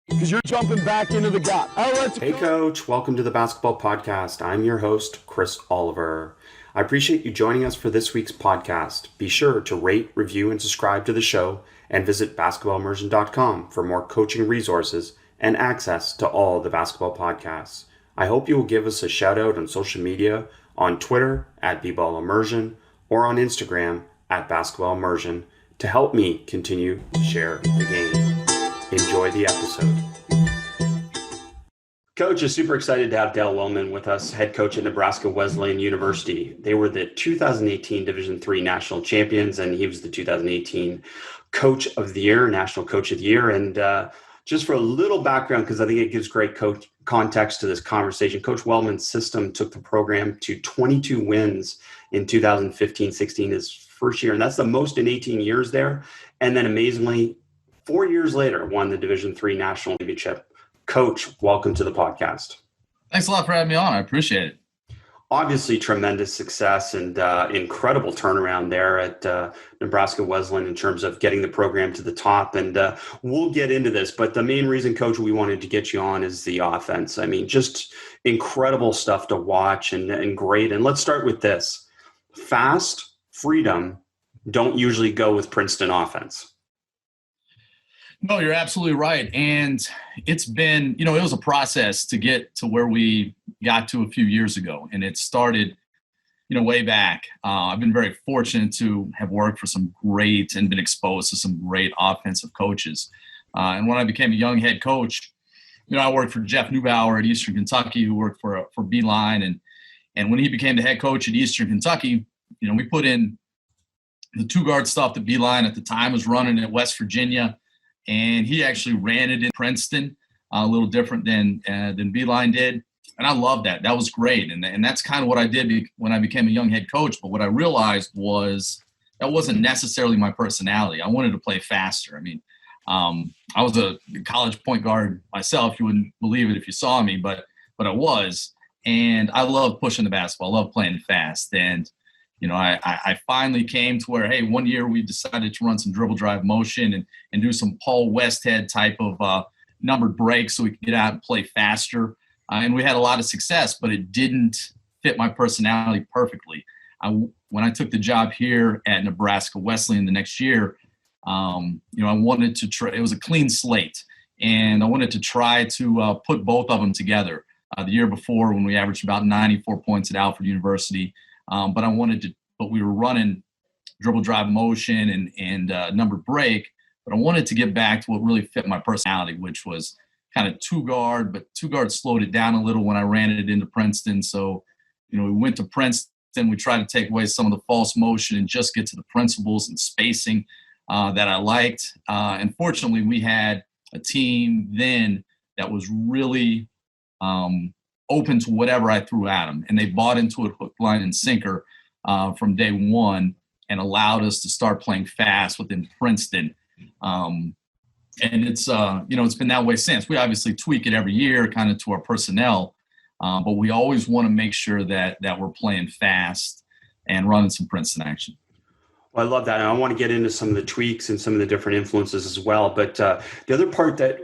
Because you're jumping back into the gap. Hey coach, welcome to the Basketball Podcast. I'm your host, Chris Oliver. I appreciate you joining us for this week's podcast. Be sure to rate, review, and subscribe to the show, and visit basketballimmersion.com for more coaching resources and access to all the basketball podcasts. I hope you will give us a shout out on social media, on Twitter at @BBallImmersion, or on Instagram at @BasketballImmersion to help me continue to share the game. Enjoy the episode. Coach is super excited to have Dale Wellman with us, head coach at Nebraska Wesleyan University. They were the 2018 Division III National Champions, and he was the 2018 Coach of the Year, National Coach of the Year. And just for a little background, because I think it gives great context to this conversation, Coach Wellman's system took the program to 22 wins in 2015-16, his first year, and that's the most in 18 years there. And then amazingly, 4 years later, won the Division III National Championship. Coach, welcome to the podcast. Thanks a lot for having me on. I appreciate it. Obviously, tremendous success and incredible turnaround there at Nebraska Wesleyan in terms of getting the program to the top. And we'll get into this, but the main reason, Coach, we wanted to get you on is the offense. I mean, just incredible stuff to watch and great. And let's start with this. Fast, freedom don't usually go with Princeton offense. No, you're absolutely right. And it's been, it was a process to get to where we got to a few years ago. And it started, way back. I've been very fortunate to have worked for some great and been exposed to some great offensive coaches. And when I became a young head coach, I worked for Jeff Neubauer at Eastern Kentucky, who worked for Beeline. And when he became the head coach at Eastern Kentucky, we put in the two-guard stuff that Beeline at the time was running at West Virginia. And he actually ran it in Princeton, a little different than Beeline did. And I loved that. That was great. And that's kind of what I did when I became a young head coach. But what I realized was that wasn't necessarily my personality. I wanted to play faster. I mean, I was a college point guard myself. You wouldn't believe it if you saw me, but I was. And I love pushing the basketball. I love playing fast. And I finally came to where, hey, one year we decided to run some dribble drive motion and do some Paul Westhead type of numbered breaks so we could get out and play faster. And we had a lot of success, but it didn't fit my personality perfectly. When I took the job here at Nebraska Wesleyan the next year, I wanted to try. It was a clean slate, and I wanted to try to put both of them together. The year before, when we averaged about 94 points at Alfred University. But we were running dribble drive motion and numbered break. But I wanted to get back to what really fit my personality, which was kind of two guard, but two guard slowed it down a little when I ran it into Princeton. So, we went to Princeton. We tried to take away some of the false motion and just get to the principles and spacing that I liked. And fortunately, we had a team then that was really open to whatever I threw at them. And they bought into it hook, line, and sinker from day one and allowed us to start playing fast within Princeton. And it's, it's been that way since. We obviously tweak it every year kind of to our personnel, but we always want to make sure that we're playing fast and running some Princeton action. Well, I love that. And I want to get into some of the tweaks and some of the different influences as well. But the other part that,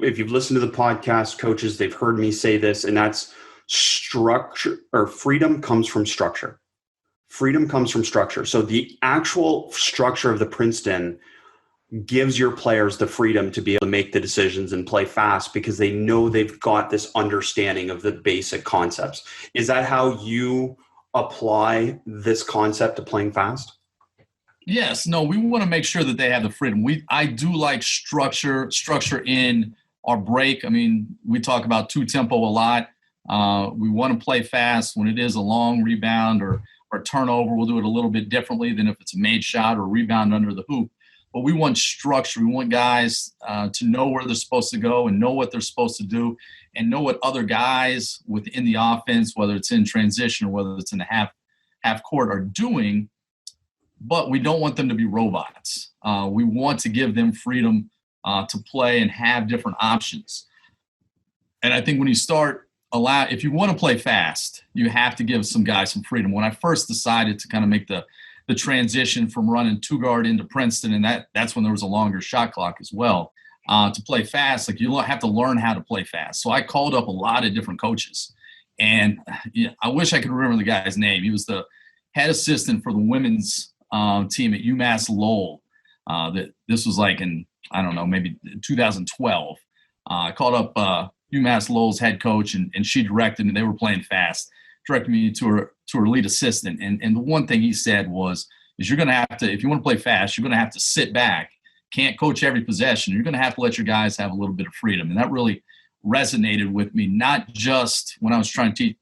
if you've listened to the podcast, coaches, they've heard me say this, and that's structure, or freedom comes from structure. Freedom comes from structure. So the actual structure of the Princeton gives your players the freedom to be able to make the decisions and play fast because they know they've got this understanding of the basic concepts. Is that how you apply this concept to playing fast? Yes. No, we want to make sure that they have the freedom. I do like structure in our break. I mean, we talk about two tempo a lot. We want to play fast. When it is a long rebound or turnover, we'll do it a little bit differently than if it's a made shot or a rebound under the hoop. But we want structure. We want guys to know where they're supposed to go and know what they're supposed to do and know what other guys within the offense, whether it's in transition or whether it's in the half court, are doing. But we don't want them to be robots. We want to give them freedom to play and have different options. And I think when you start if you want to play fast, you have to give some guys some freedom. When I first decided to kind of make the transition from running two guard into Princeton, and that's when there was a longer shot clock as well. to play fast, like you have to learn how to play fast. So I called up a lot of different coaches, and I wish I could remember the guy's name. He was the head assistant for the women's team at UMass Lowell. This was like in, I don't know, maybe 2012. I called up UMass Lowell's head coach, and she directed me. They were playing fast, directed me to her lead assistant. And the one thing he said is you're going to have to, if you want to play fast, you're going to have to sit back. Can't coach every possession. You're going to have to let your guys have a little bit of freedom. And that really resonated with me, not just when I was trying to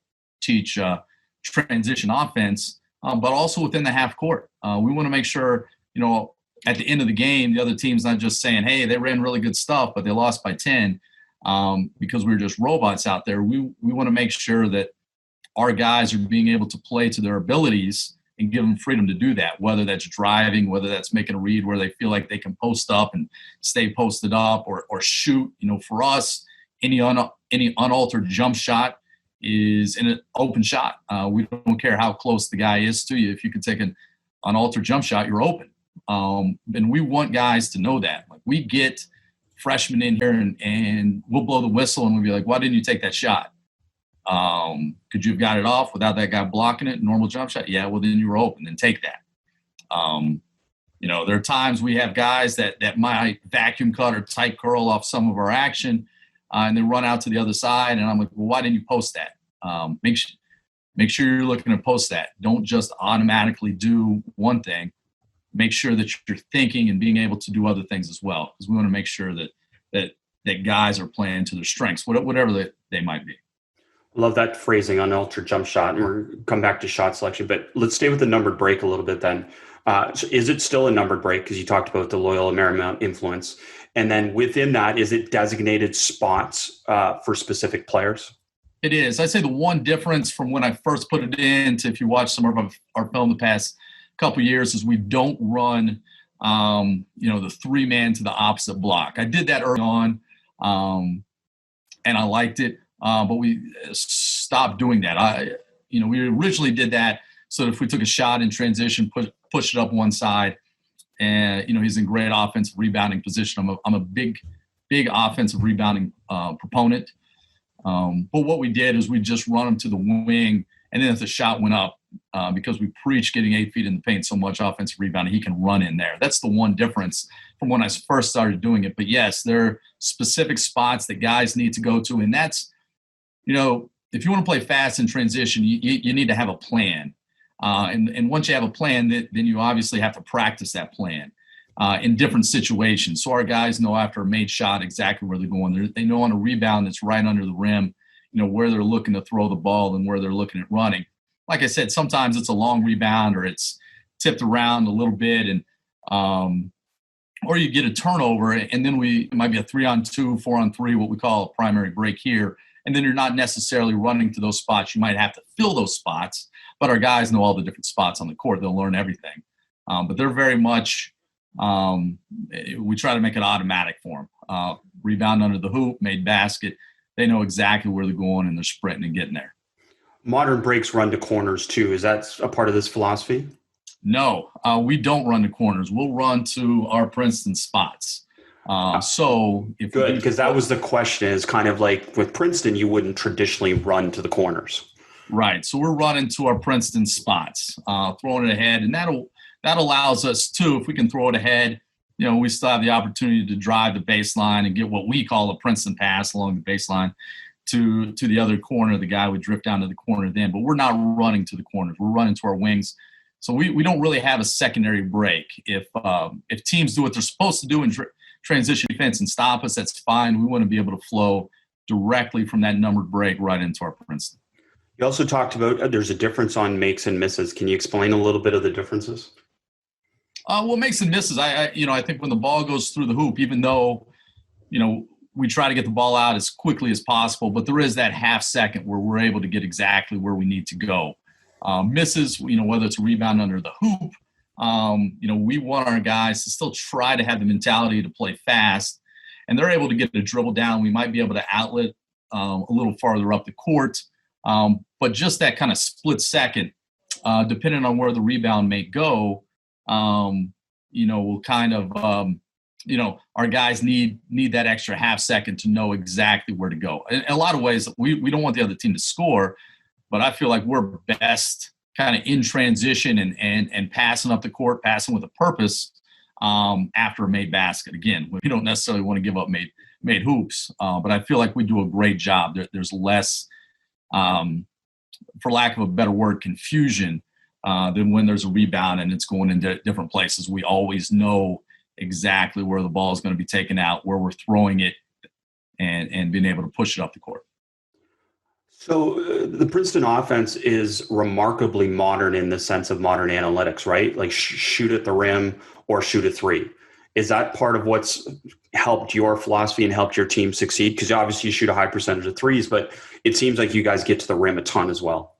teach transition offense, but also within the half court. We want to make sure, at the end of the game, the other team's not just saying, hey, they ran really good stuff, but they lost by 10 because we were just robots out there. We want to make sure that our guys are being able to play to their abilities and give them freedom to do that, whether that's driving, whether that's making a read where they feel like they can post up and stay posted up or shoot. For us, any unaltered jump shot is an open shot. We don't care how close the guy is to you. If you can take an unaltered jump shot, you're open. And we want guys to know that. Like, we get freshmen in here and we'll blow the whistle and we'll be like, why didn't you take that shot? Could you have got it off without that guy blocking it? Normal jump shot? Yeah, well, then you were open. Then take that. There are times we have guys that might vacuum cut or tight curl off some of our action, and they run out to the other side. And I'm like, well, why didn't you post that? Make sure you're looking to post that. Don't just automatically do one thing. Make sure that you're thinking and being able to do other things as well, because we want to make sure that guys are playing to their strengths, whatever they might be. Love that phrasing on ultra jump shot, and we'll come back to shot selection, but let's stay with the numbered break a little bit then. So is it still a numbered break? Because you talked about the Loyola Marymount influence. And then within that, is it designated spots for specific players? It is. I'd say the one difference from when I first put it in to if you watch some of our film the past couple of years is we don't run, the 3-man to the opposite block. I did that early on, and I liked it. But we stopped doing that. We originally did that so that if we took a shot in transition, push it up one side, and he's in great offensive rebounding position. I'm a big offensive rebounding proponent. But what we did is we just run him to the wing, and then if the shot went up, because we preach getting 8 feet in the paint so much offensive rebounding, he can run in there. That's the one difference from when I first started doing it. But yes, there are specific spots that guys need to go to, and that's, if you want to play fast in transition, you need to have a plan. And once you have a plan, then you obviously have to practice that plan in different situations. So our guys know after a made shot exactly where they're going. They know on a rebound that's right under the rim, where they're looking to throw the ball and where they're looking at running. Like I said, sometimes it's a long rebound or it's tipped around a little bit, and or you get a turnover, and then it might be a 3-on-2, 4-on-3, what we call a primary break here. And then you're not necessarily running to those spots. You might have to fill those spots, but our guys know all the different spots on the court. They'll learn everything. But they're very much, we try to make it automatic for them. Rebound under the hoop, made basket. They know exactly where they're going, and they're sprinting and getting there. Modern breaks run to corners too. Is that a part of this philosophy? No, we don't run to corners. We'll run to our Princeton spots. So if good, because that was the question, is kind of like with Princeton, you wouldn't traditionally run to the corners. Right. So we're running to our Princeton spots, throwing it ahead. And that allows us to, if we can throw it ahead, we still have the opportunity to drive the baseline and get what we call a Princeton pass along the baseline to the other corner. The guy would drift down to the corner then, but we're not running to the corners. We're running to our wings. So we don't really have a secondary break. If teams do what they're supposed to do in transition defense and stop us, that's fine. We want to be able to flow directly from that numbered break right into our Princeton. You also talked about there's a difference on makes and misses. Can you explain a little bit of the differences? Well, makes and misses, I think when the ball goes through the hoop, even though, we try to get the ball out as quickly as possible, but there is that half second where we're able to get exactly where we need to go. Misses, whether it's a rebound under the hoop, we want our guys to still try to have the mentality to play fast, and they're able to get the dribble down. We might be able to outlet a little farther up the court, but just that kind of split second, depending on where the rebound may go, will kind of our guys need that extra half second to know exactly where to go. In a lot of ways, we don't want the other team to score, but I feel like we're best kind of in transition and passing up the court, passing with a purpose after a made basket. Again, we don't necessarily want to give up made hoops, but I feel like we do a great job. There's less, for lack of a better word, confusion than when there's a rebound and it's going into different places. We always know exactly where the ball is going to be taken out, where we're throwing it, and being able to push it up the court. So the Princeton offense is remarkably modern in the sense of modern analytics, right? Like shoot at the rim or shoot a three. Is that part of what's helped your philosophy and helped your team succeed? Because obviously you shoot a high percentage of threes, but it seems like you guys get to the rim a ton as well.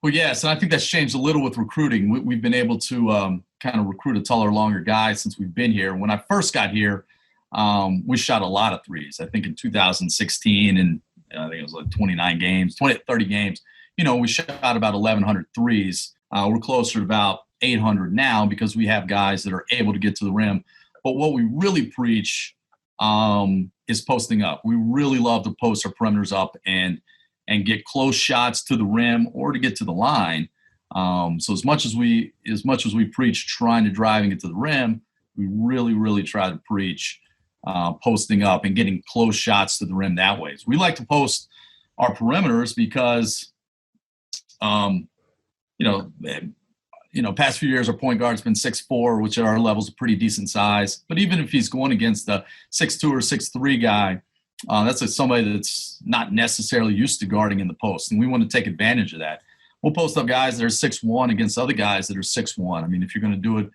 Well, yes, and I think that's changed a little with recruiting. We've been able to kind of recruit a taller, longer guy since we've been here. When I first got here, we shot a lot of threes. I think in 2016, and I think it was like 30 games, we shot about 1,100 threes. We're closer to about 800 now because we have guys that are able to get to the rim. But what we really preach is posting up. We really love to post our perimeters up and get close shots to the rim or to get to the line. So as much as we preach trying to drive and get to the rim, we really, really try to preach posting up and getting close shots to the rim that way. So we like to post our perimeters because, past few years, our point guard's been 6'4", which at our level is a pretty decent size. But even if he's going against a 6'2" or 6'3" guy, that's somebody that's not necessarily used to guarding in the post. And we want to take advantage of that. We'll post up guys that are 6'1" against other guys that are 6'1". I mean, if you're going to do it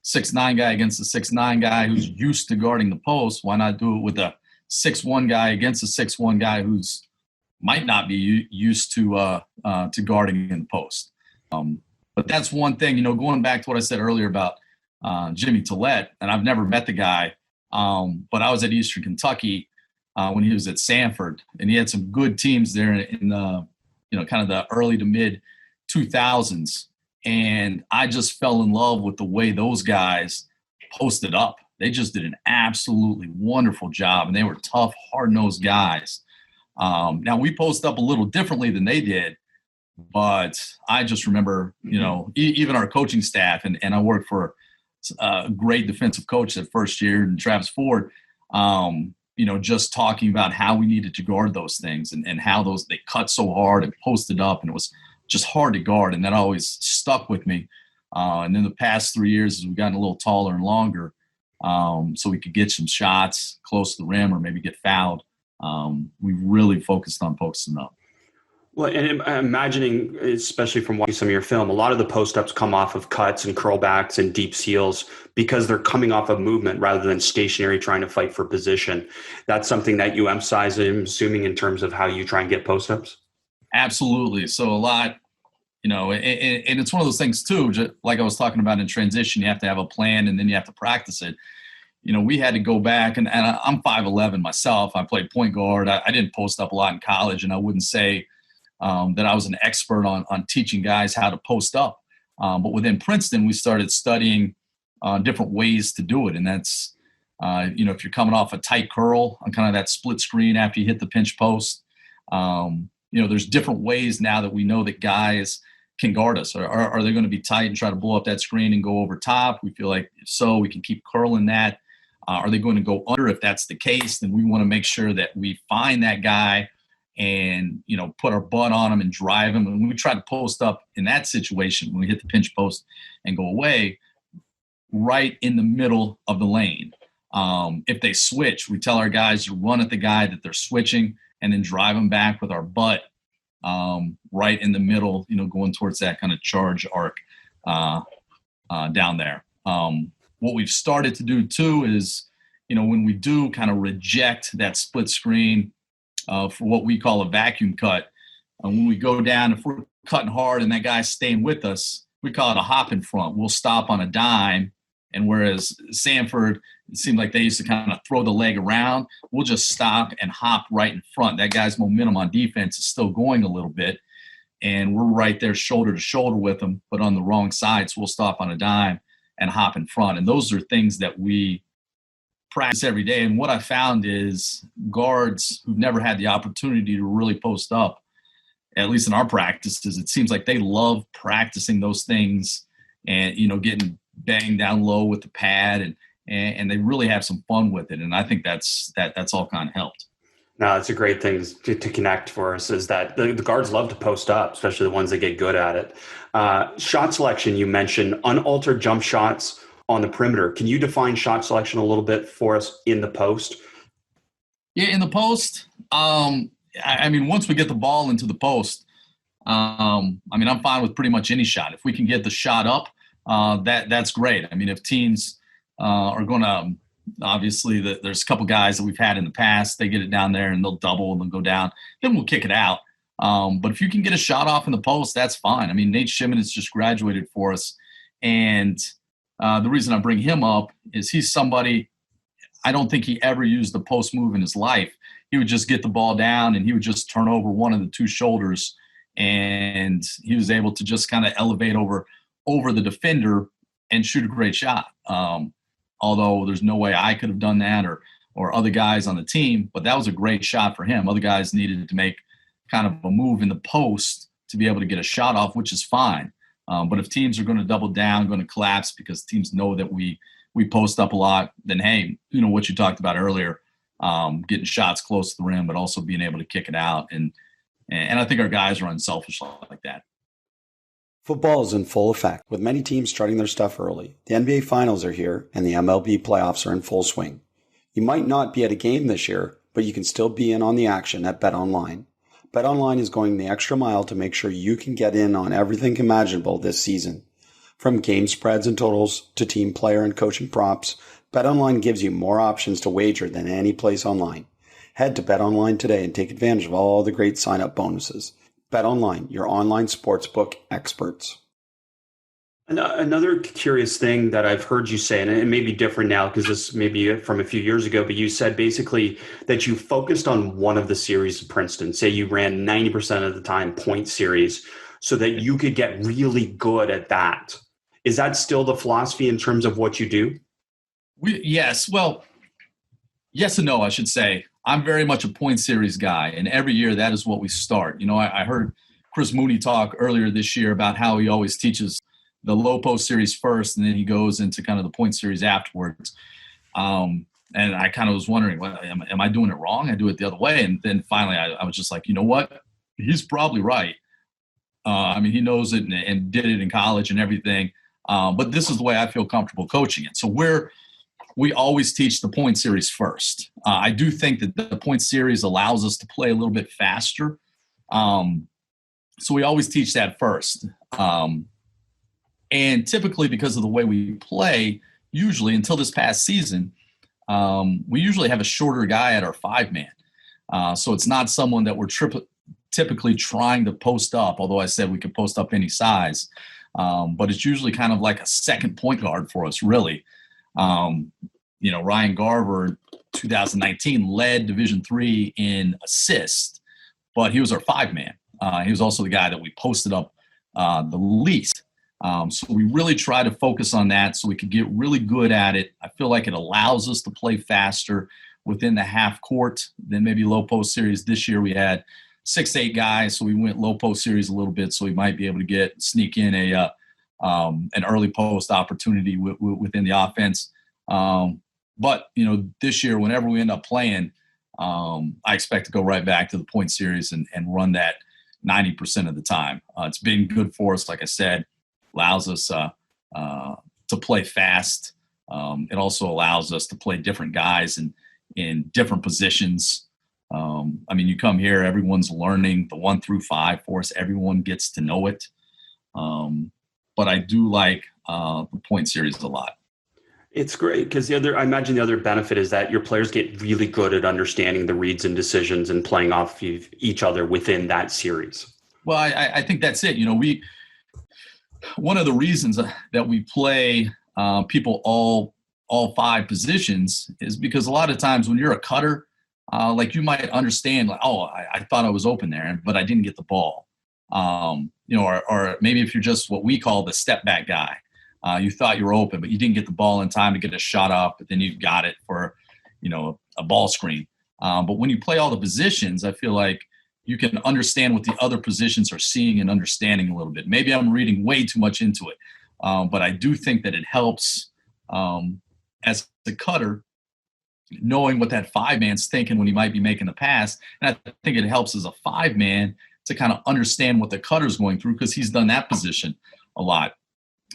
6'9" guy against a 6'9" guy who's used to guarding the post, why not do it with a 6'1" guy against a 6'1" guy who's might not be used to guarding in the post. But that's one thing, going back to what I said earlier about Jimmy Tillett, and I've never met the guy, but I was at Eastern Kentucky when he was at Sanford, and he had some good teams there in kind of the early to mid 2000s. And I just fell in love with the way those guys posted up. They just did an absolutely wonderful job, and they were tough, hard-nosed guys. Now, we post up a little differently than they did, but I just remember, even our coaching staff, and I worked for a great defensive coach that first year, and Travis Ford, just talking about how we needed to guard those things and how they cut so hard and posted up, and it was just hard to guard, and that always stuck with me. And in the past 3 years, as we've gotten a little taller and longer, so we could get some shots close to the rim or maybe get fouled, we really focused on posting up. Well, and I'm imagining, especially from watching some of your film, a lot of the post-ups come off of cuts and curlbacks and deep seals because they're coming off of movement rather than stationary trying to fight for position. That's something that you emphasize, I'm assuming, in terms of how you try and get post-ups? Absolutely. So a lot, and it's one of those things too, just like I was talking about in transition, you have to have a plan and then you have to practice it. We had to go back, and I'm 5'11" myself. I played point guard. I didn't post up a lot in college, and I wouldn't say that I was an expert on teaching guys how to post up. But within Princeton, we started studying different ways to do it. And that's, if you're coming off a tight curl on kind of that split screen after you hit the pinch post, there's different ways now that we know that guys can guard us. Are they going to be tight and try to blow up that screen and go over top? We feel like if so, we can keep curling that. Are they going to go under? If that's the case, then we want to make sure that we find that guy and, put our butt on him and drive him. And we try to post up in that situation when we hit the pinch post and go away right in the middle of the lane. If they switch, we tell our guys to run at the guy that they're switching and then drive them back with our butt right in the middle, going towards that kind of charge arc down there. What we've started to do too is, when we do kind of reject that split screen for what we call a vacuum cut, when we go down, if we're cutting hard and that guy's staying with us, we call it a hop in front. We'll stop on a dime. And whereas Sanford, it seemed like they used to kind of throw the leg around, we'll just stop and hop right in front. That guy's momentum on defense is still going a little bit, and we're right there shoulder to shoulder with them, but on the wrong side. So we'll stop on a dime and hop in front. And those are things that we practice every day. And what I found is guards who've never had the opportunity to really post up, at least in our practices, it seems like they love practicing those things and, getting banged down low with the pad and they really have some fun with it. And I think that's all kind of helped. No, it's a great thing to connect for us is that the guards love to post up, especially the ones that get good at it. Shot selection, you mentioned unaltered jump shots on the perimeter. Can you define shot selection a little bit for us in the post? Yeah, in the post, once we get the ball into the post, I'm fine with pretty much any shot. If we can get the shot up, that's great. If teams are going to, obviously, there's a couple guys that we've had in the past. They get it down there and they'll double and they'll go down. Then we'll kick it out. But if you can get a shot off in the post, that's fine. Nate Shimon has just graduated for us. And the reason I bring him up is he's somebody, I don't think he ever used the post move in his life. He would just get the ball down and he would just turn over one of the two shoulders. And he was able to just kind of elevate over the defender and shoot a great shot. Although there's no way I could have done that or other guys on the team, but that was a great shot for him. Other guys needed to make kind of a move in the post to be able to get a shot off, which is fine. But if teams are going to double down, going to collapse because teams know that we post up a lot, then, hey, what you talked about earlier, getting shots close to the rim, but also being able to kick it out. And I think our guys are unselfish like that. Football is in full effect, with many teams starting their stuff early. The NBA Finals are here, and the MLB playoffs are in full swing. You might not be at a game this year, but you can still be in on the action at BetOnline. BetOnline is going the extra mile to make sure you can get in on everything imaginable this season. From game spreads and totals to team player and coaching props, BetOnline gives you more options to wager than any place online. Head to BetOnline today and take advantage of all the great sign-up bonuses. BetOnline, your online sportsbook experts. Another curious thing that I've heard you say, and it may be different now because this may be from a few years ago, but you said basically that you focused on one of the series of Princeton. Say you ran 90% of the time point series so that you could get really good at that. Is that still the philosophy in terms of what you do? Yes. Well, yes and no, I should say. I'm very much a point series guy, and every year that is what we start. I heard Chris Mooney talk earlier this year about how he always teaches the low post series first, and then he goes into kind of the point series afterwards. And I kind of was wondering, well, am I doing it wrong? I do it the other way. And then finally I was just like, you know what? He's probably right. He knows it and did it in college and everything. But this is the way I feel comfortable coaching it. So we always teach the point series first. I do think that the point series allows us to play a little bit faster. So we always teach that first. And typically because of the way we play, usually until this past season, we usually have a shorter guy at our 5-man. So it's not someone that we're typically trying to post up, although I said we could post up any size. But it's usually kind of like a second point guard for us, really. Ryan Garver, 2019, led Division III in assists, but he was our 5-man. He was also the guy that we posted up the least. So we really try to focus on that so we could get really good at it. I feel like it allows us to play faster within the half court than maybe low post series. This year we had 6 to 8 guys, so we went low post series a little bit, so we might be able to sneak in an early post opportunity within the offense. But this year, whenever we end up playing, I expect to go right back to the point series and run that 90% of the time. It's been good for us, like I said, allows us to play fast. It also allows us to play different guys in different positions. You come here, everyone's learning the 1 through 5 for us. Everyone gets to know it. But I do like the point series a lot. It's great because I imagine the other benefit is that your players get really good at understanding the reads and decisions and playing off of each other within that series. Well, I think that's it. One of the reasons that we play people all 5 positions is because a lot of times when you're a cutter, like you might understand, like, oh, I thought I was open there, but I didn't get the ball. Or maybe if you're just what we call the step back guy, you thought you were open, but you didn't get the ball in time to get a shot up, but then you got it for a ball screen. But when you play all the positions, I feel like you can understand what the other positions are seeing and understanding a little bit. Maybe I'm reading way too much into it, but I do think that it helps as a cutter, knowing what that 5-man's thinking when he might be making the pass. And I think it helps as a 5-man to kind of understand what the cutter's going through, because he's done that position a lot.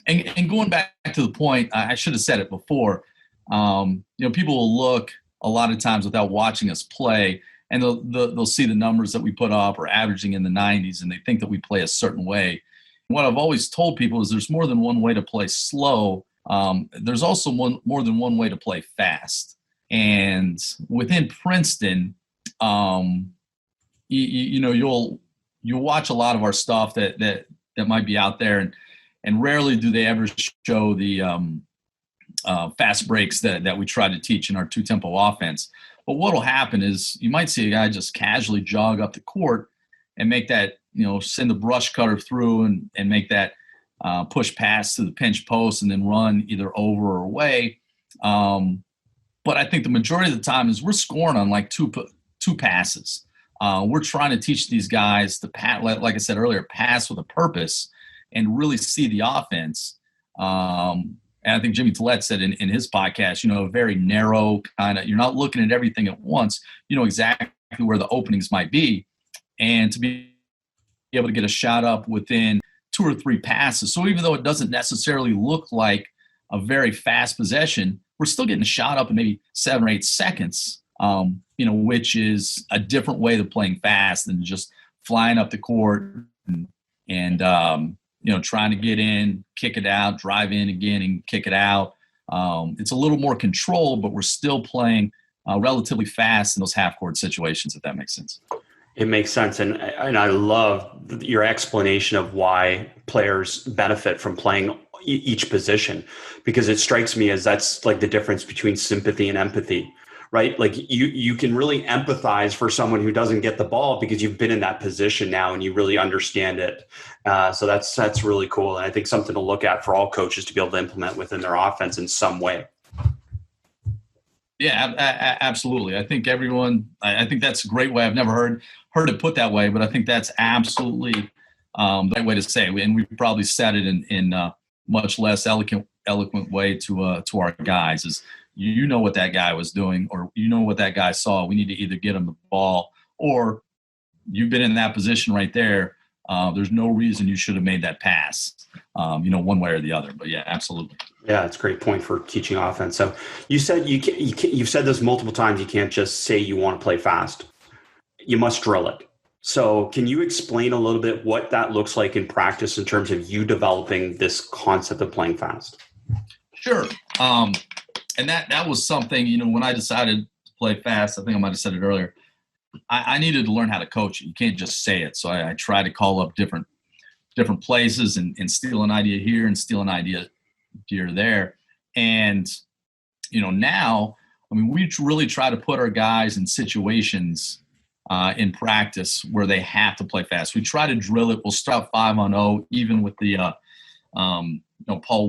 And going back to the point, I should have said it before, people will look a lot of times without watching us play, and they'll see the numbers that we put up or averaging in the 90s, and they think that we play a certain way. What I've always told people is there's more than one way to play slow. There's also more than one way to play fast. And within Princeton, you'll watch a lot of our stuff that might be out there, and rarely do they ever show the fast breaks that we try to teach in our 2-tempo offense. But what'll happen is you might see a guy just casually jog up the court and make that, send the brush cutter through and make that push pass to the pinch post and then run either over or away. But I think the majority of the time is we're scoring on like two passes. We're trying to teach these guys to pass, like I said earlier, pass with a purpose and really see the offense. And I think Jimmy Tillett said in his podcast, a very narrow kind of, you're not looking at everything at once. You know exactly where the openings might be. And to be able to get a shot up within 2 or 3 passes. So even though it doesn't necessarily look like a very fast possession, we're still getting a shot up in maybe 7 or 8 seconds, which is a different way of playing fast than just flying up the court and trying to get in, kick it out, drive in again and kick it out. It's a little more controlled, but we're still playing relatively fast in those half-court situations, if that makes sense. It makes sense. And I love your explanation of why players benefit from playing each position, because it strikes me as that's like the difference between sympathy and empathy, right? Like you can really empathize for someone who doesn't get the ball because you've been in that position now and you really understand it. So that's really cool. And I think something to look at for all coaches to be able to implement within their offense in some way. Yeah, absolutely. I think I think that's a great way. I've never heard it put that way, but I think that's absolutely the right way to say it. And we probably said it in much less eloquent way to our guys is, what that guy was doing, or what that guy saw. We need to either get him the ball, or you've been in that position right there. There's no reason you should have made that pass, one way or the other. But yeah, absolutely. Yeah, it's a great point for teaching offense. So you said you've said this multiple times. You can't just say you want to play fast. You must drill it. So can you explain a little bit what that looks like in practice in terms of you developing this concept of playing fast? Sure. And that was something, when I decided to play fast, I think I might have said it earlier, I needed to learn how to coach it. You can't just say it. So I try to call up different places and steal an idea here and steal an idea here there. And, now, we really try to put our guys in situations in practice where they have to play fast. We try to drill it. We'll start 5-on-0, even with the, Paul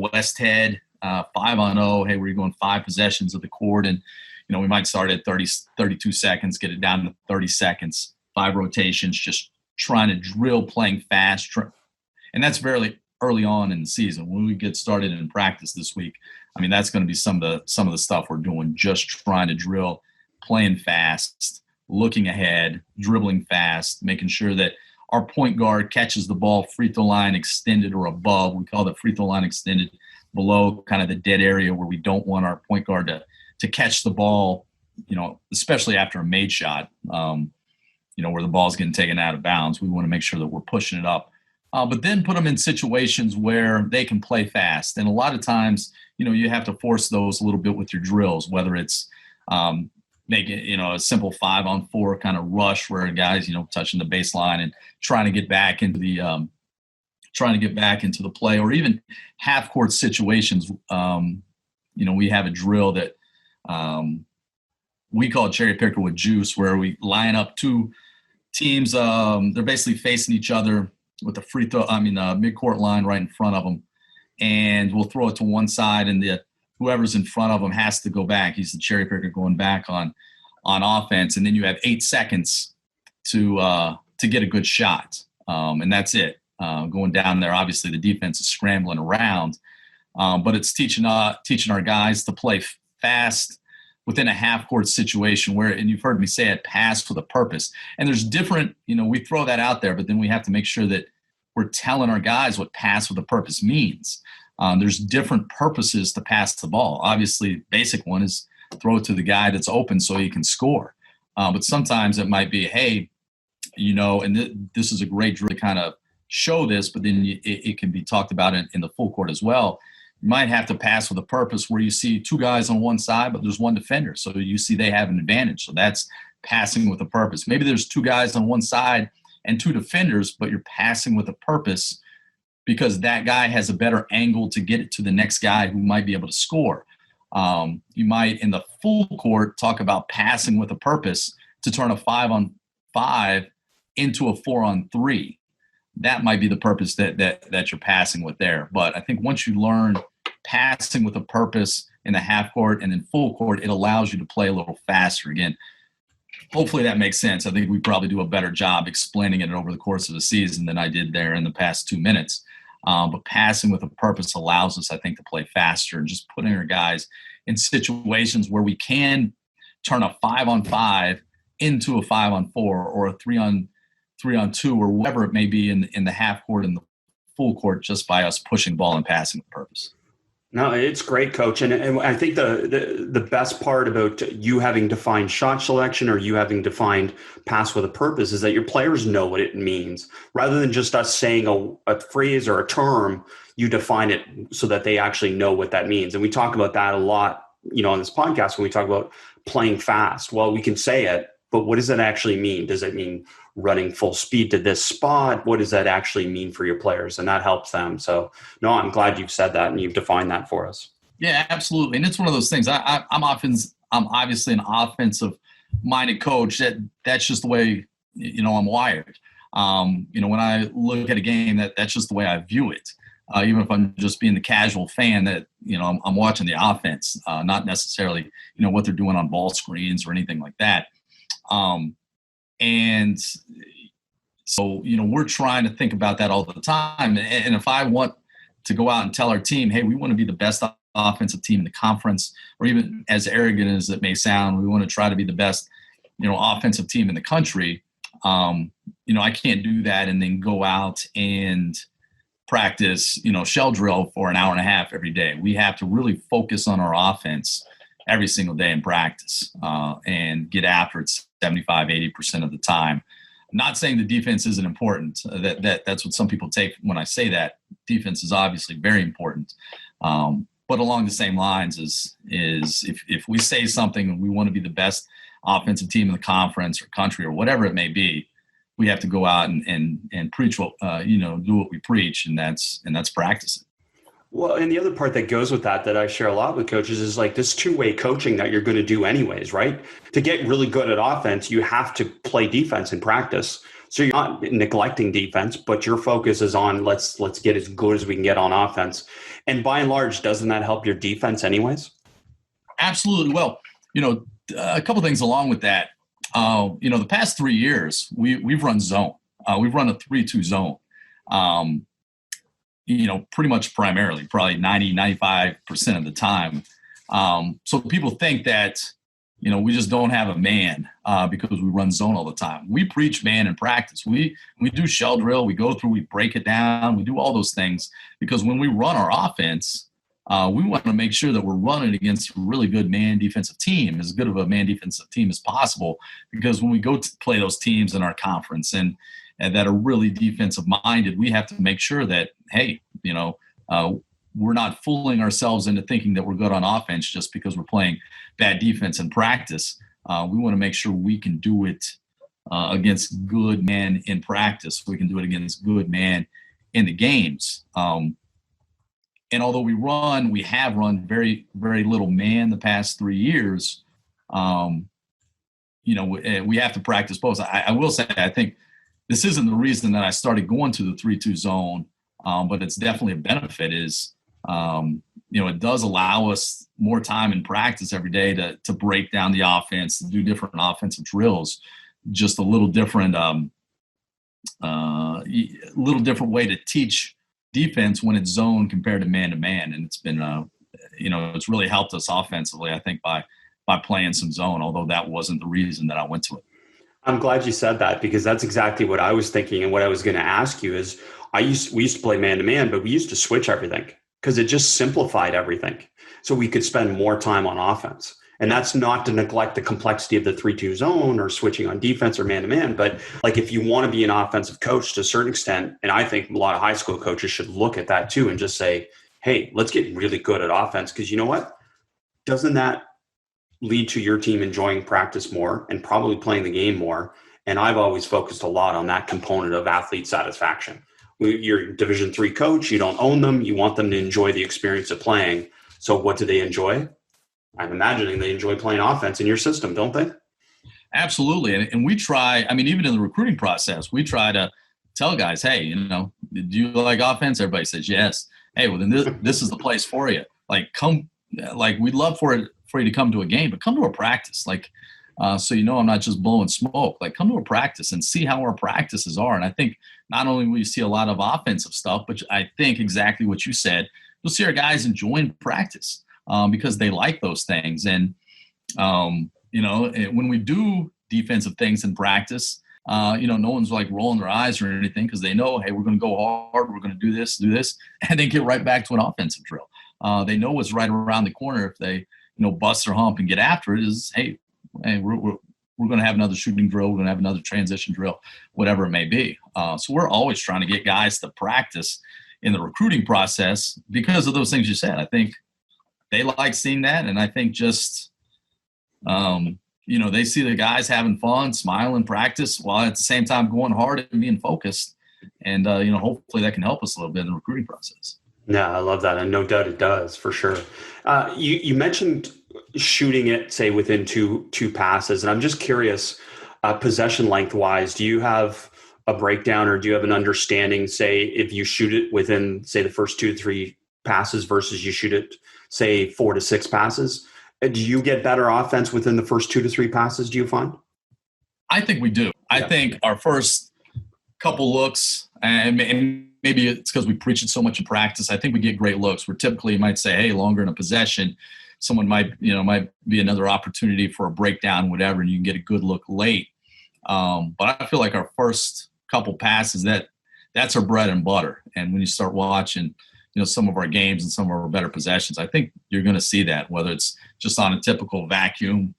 Westhead, 5-on-0. Hey, we're going 5 possessions of the court. And, we might start at 32 seconds, get it down to 30 seconds, 5 rotations, just trying to drill playing fast. And that's very early on in the season. When we get started in practice this week, that's going to be some of the stuff we're doing, just trying to drill, playing fast, looking ahead, dribbling fast, making sure that our point guard catches the ball free throw line extended or above. We call it free throw line extended, below kind of the dead area where we don't want our point guard to catch the ball, especially after a made shot, where the ball's getting taken out of bounds. We want to make sure that we're pushing it up. But then put them in situations where they can play fast. And a lot of times, you have to force those a little bit with your drills, whether it's making, a simple 5-on-4 kind of rush where a guy's, touching the baseline and trying to get back into the play, or even half court situations. We have a drill that we call cherry picker with juice, where we line up 2 teams. They're basically facing each other with the midcourt line right in front of them. And we'll throw it to one side, and the whoever's in front of him has to go back. He's the cherry picker going back on offense, and then you have 8 seconds to get a good shot, and that's it. Going down there, obviously the defense is scrambling around, but it's teaching our guys to play fast within a half-court situation where, and you've heard me say it, pass with a purpose. And there's different, we throw that out there, but then we have to make sure that we're telling our guys what pass with a purpose means. There's different purposes to pass the ball. Obviously, basic one is throw it to the guy that's open so he can score. But sometimes it might be, hey, and this is a great drill to kind of show this, but then it can be talked about in the full court as well. You might have to pass with a purpose where you see 2 guys on one side, but there's 1 defender. So you see they have an advantage. So that's passing with a purpose. Maybe there's 2 guys on one side and 2 defenders, but you're passing with a purpose because that guy has a better angle to get it to the next guy who might be able to score. You might, in the full court, talk about passing with a purpose to turn a 5-on-5 into a 4-on-3. That might be the purpose that you're passing with there. But I think once you learn passing with a purpose in the half court and in full court, it allows you to play a little faster. Again, hopefully that makes sense. I think we probably do a better job explaining it over the course of the season than I did there in the past 2 minutes. But passing with a purpose allows us, I think, to play faster and just putting our guys in situations where we can turn a 5-on-5 into a 5-on-4 or a 3-on-2 or whatever it may be in the half court and the full court just by us pushing the ball and passing with purpose. No, it's great, Coach. And I think the best part about you having defined shot selection or you having defined pass with a purpose is that your players know what it means. Rather than just us saying a phrase or a term, you define it so that they actually know what that means. And we talk about that a lot, on this podcast when we talk about playing fast. Well, we can say it, but what does it actually mean? Does it mean running full speed to this spot? What does that actually mean for your players? And that helps them. So no, I'm glad you've said that and you've defined that for us. Yeah, absolutely. And it's one of those things. I'm obviously an offensive minded coach. That's just the way, I'm wired. When I look at a game, that's just the way I view it. Even if I'm just being the casual fan that, I'm watching the offense, not necessarily, what they're doing on ball screens or anything like that. And so, we're trying to think about that all the time. And if I want to go out and tell our team, hey, we want to be the best offensive team in the conference, or even as arrogant as it may sound, we want to try to be the best, offensive team in the country. I can't do that and then go out and practice, shell drill for an hour and a half every day. We have to really focus on our offense every single day in practice and get after it 75-80% of the time. I'm not saying the defense isn't important. That's what some people take when I say that. Defense is obviously very important. But along the same lines is if we say something and we want to be the best offensive team in the conference or country or whatever it may be, we have to go out and preach what do what we preach, and that's practicing. Well, and the other part that goes with that I share a lot with coaches is like this two-way coaching that you're going to do anyways, right? To get really good at offense, you have to play defense in practice. So you're not neglecting defense, but your focus is on let's get as good as we can get on offense. And by and large, doesn't that help your defense anyways? Absolutely. Well, a couple things along with that. The past 3 years, we've run zone. We've run a 3-2 zone. Pretty much primarily, probably 90-95% of the time. So people think that, we just don't have a man because we run zone all the time. We preach man in practice. We do shell drill. We go through, we break it down. We do all those things because when we run our offense, we want to make sure that we're running against a really good man defensive team, as good of a man defensive team as possible. Because when we go to play those teams in our conference and that are really defensive minded, we have to make sure that, hey, we're not fooling ourselves into thinking that we're good on offense just because we're playing bad defense in practice. We want to make sure we can do it against good men in practice. We can do it against good men in the games. And although we have run very, very little man the past 3 years, we have to practice both. I will say, I think this isn't the reason that I started going to the 3-2 zone, but it's definitely a benefit is, it does allow us more time in practice every day to break down the offense, to do different offensive drills, just a little different way to teach defense when it's zone compared to man-to-man. And it's been, it's really helped us offensively, I think, by playing some zone, although that wasn't the reason that I went to it. I'm glad you said that, because that's exactly what I was thinking. And what I was going to ask you is we used to play man-to-man, but we used to switch everything because it just simplified everything. So we could spend more time on offense. And that's not to neglect the complexity of the 3-2 zone or switching on defense or man-to-man. But like, if you want to be an offensive coach to a certain extent, and I think a lot of high school coaches should look at that too and just say, hey, let's get really good at offense. Because you know what? Doesn't that lead to your team enjoying practice more and probably playing the game more? And I've always focused a lot on that component of athlete satisfaction. You're a Division III coach. You don't own them. You want them to enjoy the experience of playing. So what do they enjoy? I'm imagining they enjoy playing offense in your system, don't they? Absolutely. And we try, even in the recruiting process, we try to tell guys, hey, do you like offense? Everybody says yes. Hey, well, then this is the place for you. Like, come, like, we'd love for you to come to a game, but come to a practice. Like, so I'm not just blowing smoke. Like, come to a practice and see how our practices are. And I think not only will you see a lot of offensive stuff, but I think exactly what you said, you'll see our guys enjoying practice. Because they like those things. And, when we do defensive things in practice, no one's like rolling their eyes or anything, because they know, hey, we're going to go hard. We're going to do this, and then get right back to an offensive drill. They know what's right around the corner. If they, bust their hump and get after it, is, hey, we're going to have another shooting drill. We're going to have another transition drill, whatever it may be. So we're always trying to get guys to practice in the recruiting process because of those things you said. I think they like seeing that. And I think just, they see the guys having fun, smiling, practice, while at the same time going hard and being focused. And, hopefully that can help us a little bit in the recruiting process. Yeah, I love that. And no doubt it does, for sure. You mentioned shooting it, say, within two passes. And I'm just curious, possession length wise, do you have a breakdown, or do you have an understanding, say, if you shoot it within, say, the first 2 to 3 passes versus you shoot it, say, 4 to 6 passes? Do you get better offense within the first 2 to 3 passes, do you find? I think we do. I think our first couple looks, and maybe it's because we preach it so much in practice, I think we get great looks. Where typically you might say, hey, longer in a possession, someone might be another opportunity for a breakdown, whatever, and you can get a good look late. But I feel like our first couple passes, that's our bread and butter. And when you start watching some of our games and some of our better possessions, I think you're going to see that, whether it's just on a typical vacuum,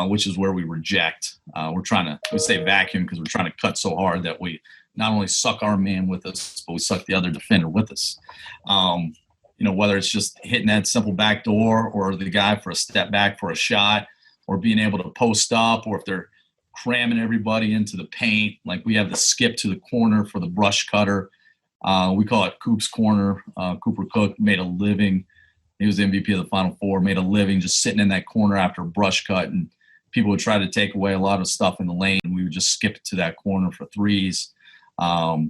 which is where we reject. We say vacuum because we're trying to cut so hard that we not only suck our man with us, but we suck the other defender with us. Whether it's just hitting that simple backdoor, or the guy for a step back for a shot, or being able to post up, or if they're cramming everybody into the paint, like we have the skip to the corner for the brush cutter. We call it Coop's Corner. Cooper Cook made a living. He was the MVP of the Final Four, made a living just sitting in that corner after a brush cut. And people would try to take away a lot of stuff in the lane. We would just skip it to that corner for threes. A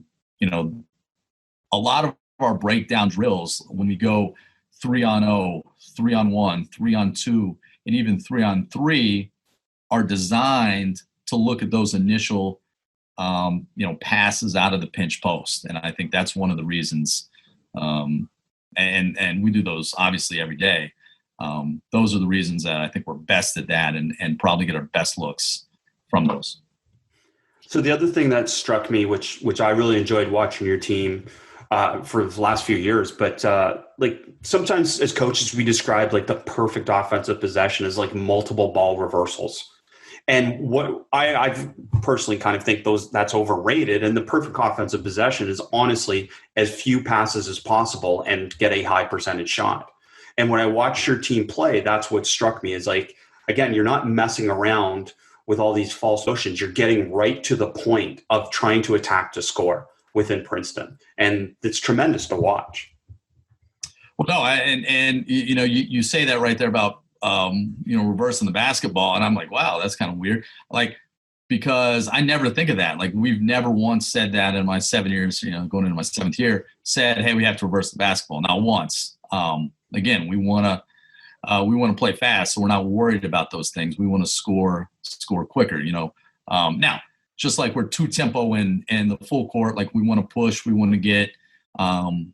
lot of our breakdown drills, when we go 3-on-0, 3-on-1, 3-on-2, and even 3-on-3, are designed to look at those initial passes out of the pinch post. And I think that's one of the reasons, and we do those obviously every day. Those are the reasons that I think we're best at that, and probably get our best looks from those. So the other thing that struck me, which I really enjoyed watching your team for the last few years, but like sometimes as coaches, we describe like the perfect offensive possession as like multiple ball reversals. And what I've personally kind of think that's overrated. And the perfect offensive possession is honestly as few passes as possible and get a high percentage shot. And when I watched your team play, that's what struck me is like, again, you're not messing around with all these false notions. You're getting right to the point of trying to attack to score within Princeton. And it's tremendous to watch. Well, no, and you say that right there about, reversing the basketball. And I'm like, wow, that's kind of weird. Like, because I never think of that. Like, we've never once said that in my 7 years, going into my 7th year, said, hey, we have to reverse the basketball. Not once. again, we want to play fast, so we're not worried about those things. We want to score quicker. Now, just like we're two tempo in the full court, like we want to push, we want to get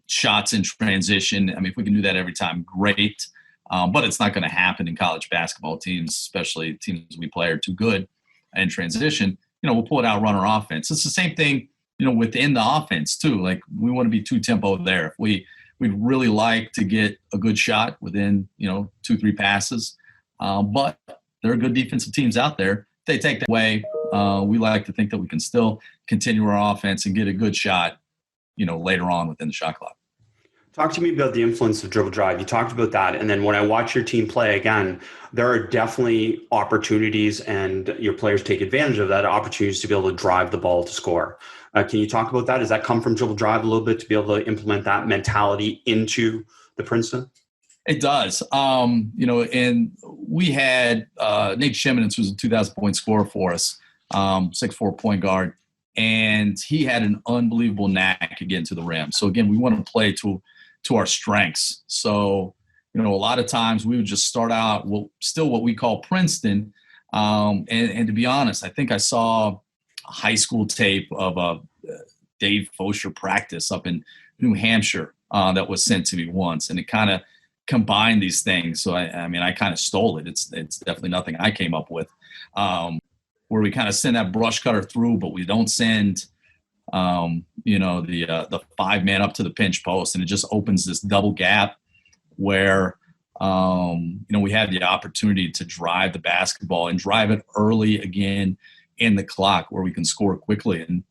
shots in transition. I mean, if we can do that every time, great. But it's not going to happen in college basketball. Teams, especially teams we play, are too good in transition. We'll pull it out, run our offense. It's the same thing, within the offense too. Like we want to be two tempo there. We'd really like to get a good shot within, 2-3 passes. But there are good defensive teams out there. If they take that away, we like to think that we can still continue our offense and get a good shot, later on within the shot clock. Talk to me about the influence of dribble drive. You talked about that. And then when I watch your team play again, there are definitely opportunities, and your players take advantage of that, opportunities to be able to drive the ball to score. Can you talk about that? Does that come from dribble drive a little bit to be able to implement that mentality into the Princeton? It does. And we had Nate Shimonitz, who's a 2,000-point scorer for us, 6'4" point guard. And he had an unbelievable knack to get into the rim. So, again, we want to play to our strengths. So, a lot of times we would just start out, still what we call Princeton. And to be honest, I think I saw a high school tape of a Dave Fosher practice up in New Hampshire that was sent to me once. And it kind of combined these things. So, I kind of stole it. It's definitely nothing I came up with. Where we kind of send that brush cutter through, but we don't send, the 5-man up to the pinch post, and it just opens this double gap where, we have the opportunity to drive the basketball and drive it early again in the clock where we can score quickly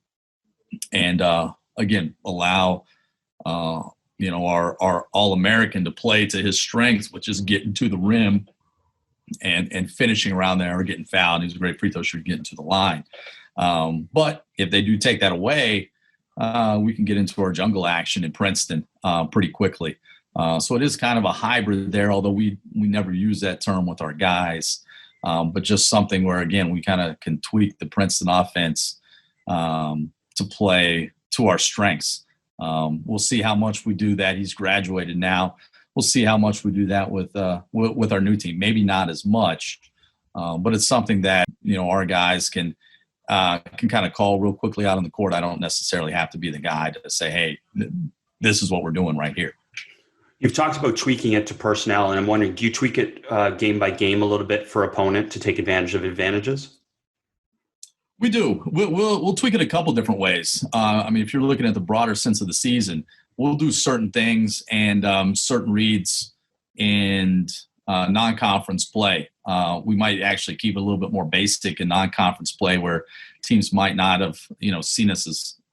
and again, allow, our All-American to play to his strengths, which is getting to the rim and finishing around there or getting fouled. He's a great free throw shooter getting to the line. But if they do take that away, we can get into our jungle action in Princeton pretty quickly. So it is kind of a hybrid there, although we never use that term with our guys. But just something where, again, we kind of can tweak the Princeton offense to play to our strengths. We'll see how much we do that. He's graduated now. We'll see how much we do that with our new team. Maybe not as much, but it's something that our guys can kind of call real quickly out on the court. I don't necessarily have to be the guy to say, "Hey, this is what we're doing right here." You've talked about tweaking it to personnel, and I'm wondering, do you tweak it game by game a little bit for opponent to take advantage of advantages? We do. We'll tweak it a couple different ways. If you're looking at the broader sense of the season, we'll do certain things and certain reads in non-conference play. We might actually keep it a little bit more basic in non-conference play where teams might not have seen us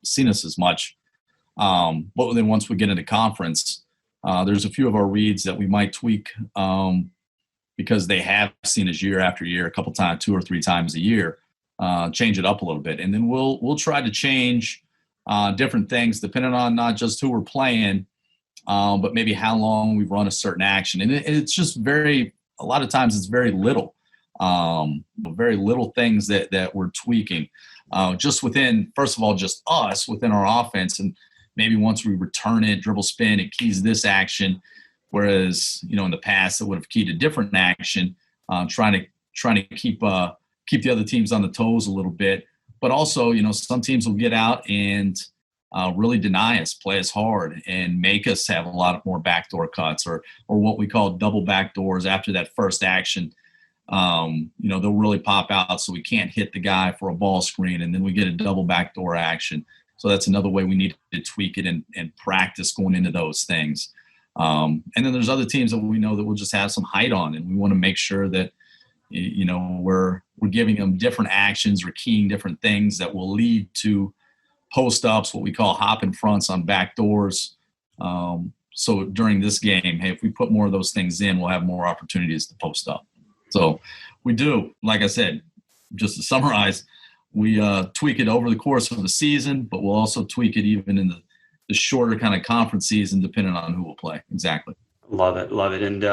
as much. But then once we get into conference, there's a few of our reads that we might tweak because they have seen us year after year, a couple times, 2 or 3 times a year. Change it up a little bit, and then we'll try to change different things depending on not just who we're playing, but maybe how long we've run a certain action. And it's just a lot of times it's very little things that we're tweaking just within, first of all, just us within our offense. And maybe once we return it, dribble spin, it keys this action. Whereas, in the past it would have keyed a different action, trying to keep the other teams on the toes a little bit. But also, some teams will get out and really deny us, play us hard, and make us have a lot more backdoor cuts or what we call double backdoors after that first action. They'll really pop out so we can't hit the guy for a ball screen, and then we get a double backdoor action. So that's another way we need to tweak it and practice going into those things. And then there's other teams that we know that we'll just have some height on, and we want to make sure that we're giving them different actions or keying different things that will lead to post-ups, what we call hop in fronts on backdoors. So during this game, hey, if we put more of those things in, we'll have more opportunities to post up. So we do, like I said, just to summarize, we tweak it over the course of the season, but we'll also tweak it even in the shorter kind of conference season, depending on who will play. Exactly. Love it. And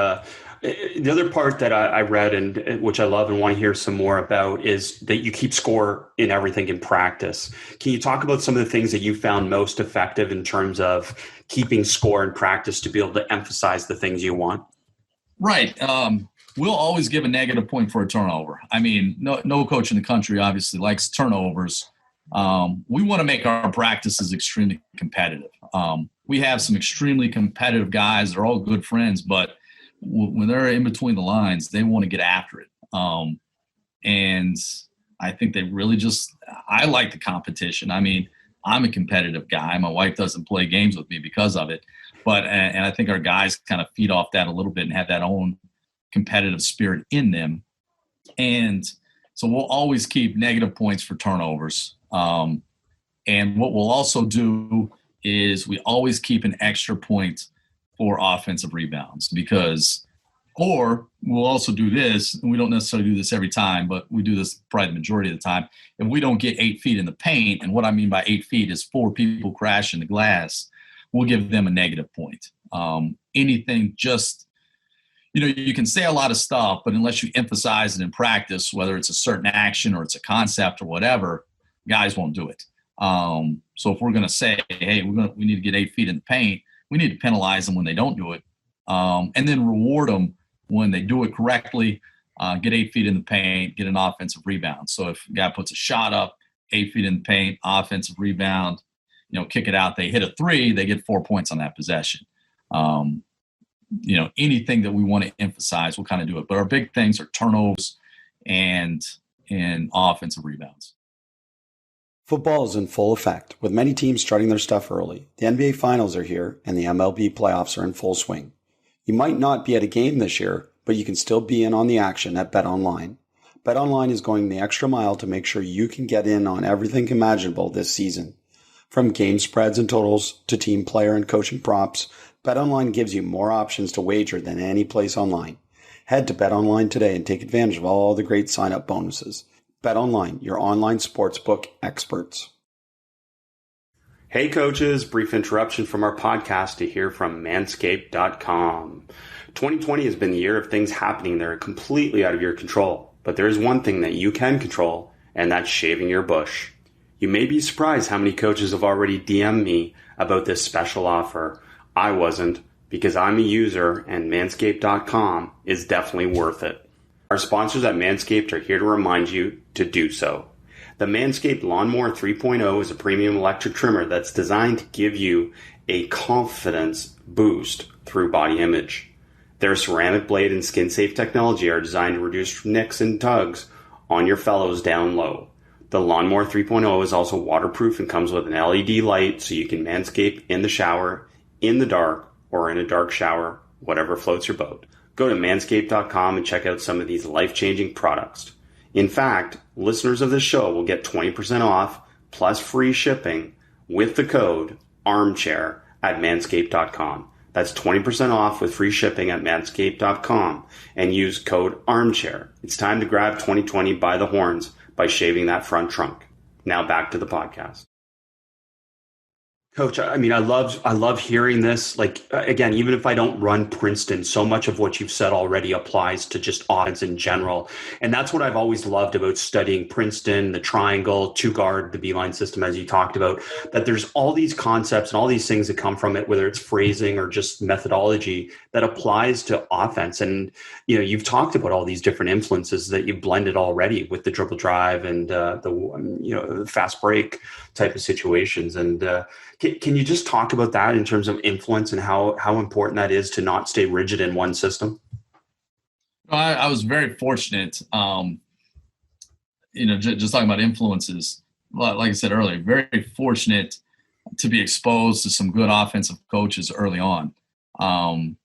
The other part that I read and which I love and want to hear some more about is that you keep score in everything in practice. Can you talk about some of the things that you found most effective in terms of keeping score in practice to be able to emphasize the things you want? Right. We'll always give a negative point for a turnover. I mean, no coach in the country obviously likes turnovers. We want to make our practices extremely competitive. We have some extremely competitive guys. They're all good friends, but when they're in between the lines, they want to get after it. And I think they really I like the competition. I mean, I'm a competitive guy. My wife doesn't play games with me because of it. And I think our guys kind of feed off that a little bit and have that own competitive spirit in them. And so we'll always keep negative points for turnovers. And what we'll also do is we always keep an extra point for offensive rebounds or we'll also do this, and we don't necessarily do this every time, but we do this probably the majority of the time. If we don't get 8 feet in the paint, and what I mean by 8 feet is 4 people crash in the glass, we'll give them a negative point. Anything you can say a lot of stuff, but unless you emphasize it in practice, whether it's a certain action or it's a concept or whatever, guys won't do it. So if we're going to say, hey, we need to get 8 feet in the paint, we need to penalize them when they don't do it, and then reward them when they do it correctly, get 8 feet in the paint, get an offensive rebound. So if a guy puts a shot up, 8 feet in the paint, offensive rebound, kick it out, they hit a 3, they get 4 points on that possession. Anything that we want to emphasize, we'll kind of do it. But our big things are turnovers and offensive rebounds. Football is in full effect, with many teams starting their stuff early. The NBA Finals are here, and the MLB playoffs are in full swing. You might not be at a game this year, but you can still be in on the action at BetOnline. BetOnline is going the extra mile to make sure you can get in on everything imaginable this season. From game spreads and totals to team player and coaching props, BetOnline gives you more options to wager than any place online. Head to BetOnline today and take advantage of all the great sign-up bonuses. BetOnline, your online sportsbook experts. Hey coaches, brief interruption from our podcast to hear from manscaped.com. 2020 has been the year of things happening that are completely out of your control, but there is one thing that you can control, and that's shaving your bush. You may be surprised how many coaches have already DM'd me about this special offer. I wasn't, because I'm a user and manscaped.com is definitely worth it. Our sponsors at Manscaped are here to remind you to do so. The Manscaped Lawnmower 3.0 is a premium electric trimmer that's designed to give you a confidence boost through body image. Their ceramic blade and skin-safe technology are designed to reduce nicks and tugs on your fellows down low. The Lawnmower 3.0 is also waterproof and comes with an LED light so you can manscape in the shower, in the dark, or in a dark shower, whatever floats your boat. Go to manscaped.com and check out some of these life-changing products. In fact, listeners of this show will get 20% off plus free shipping with the code ARMCHAIR at manscaped.com. That's 20% off with free shipping at manscaped.com and use code ARMCHAIR. It's time to grab 2020 by the horns by shaving that front trunk. Now back to the podcast. Coach, I mean, I love hearing this. Like, again, even if I don't run Princeton, so much of what you've said already applies to just offense in general. And that's what I've always loved about studying Princeton, the triangle, 2-guard, the beeline system, as you talked about, that there's all these concepts and all these things that come from it, whether it's phrasing or just methodology that applies to offense. And, you've talked about all these different influences that you've blended already with the dribble drive and the fast break type of situations. And can you just talk about that in terms of influence and how important that is to not stay rigid in one system? I was very fortunate, just talking about influences, like I said earlier, very fortunate to be exposed to some good offensive coaches early on. And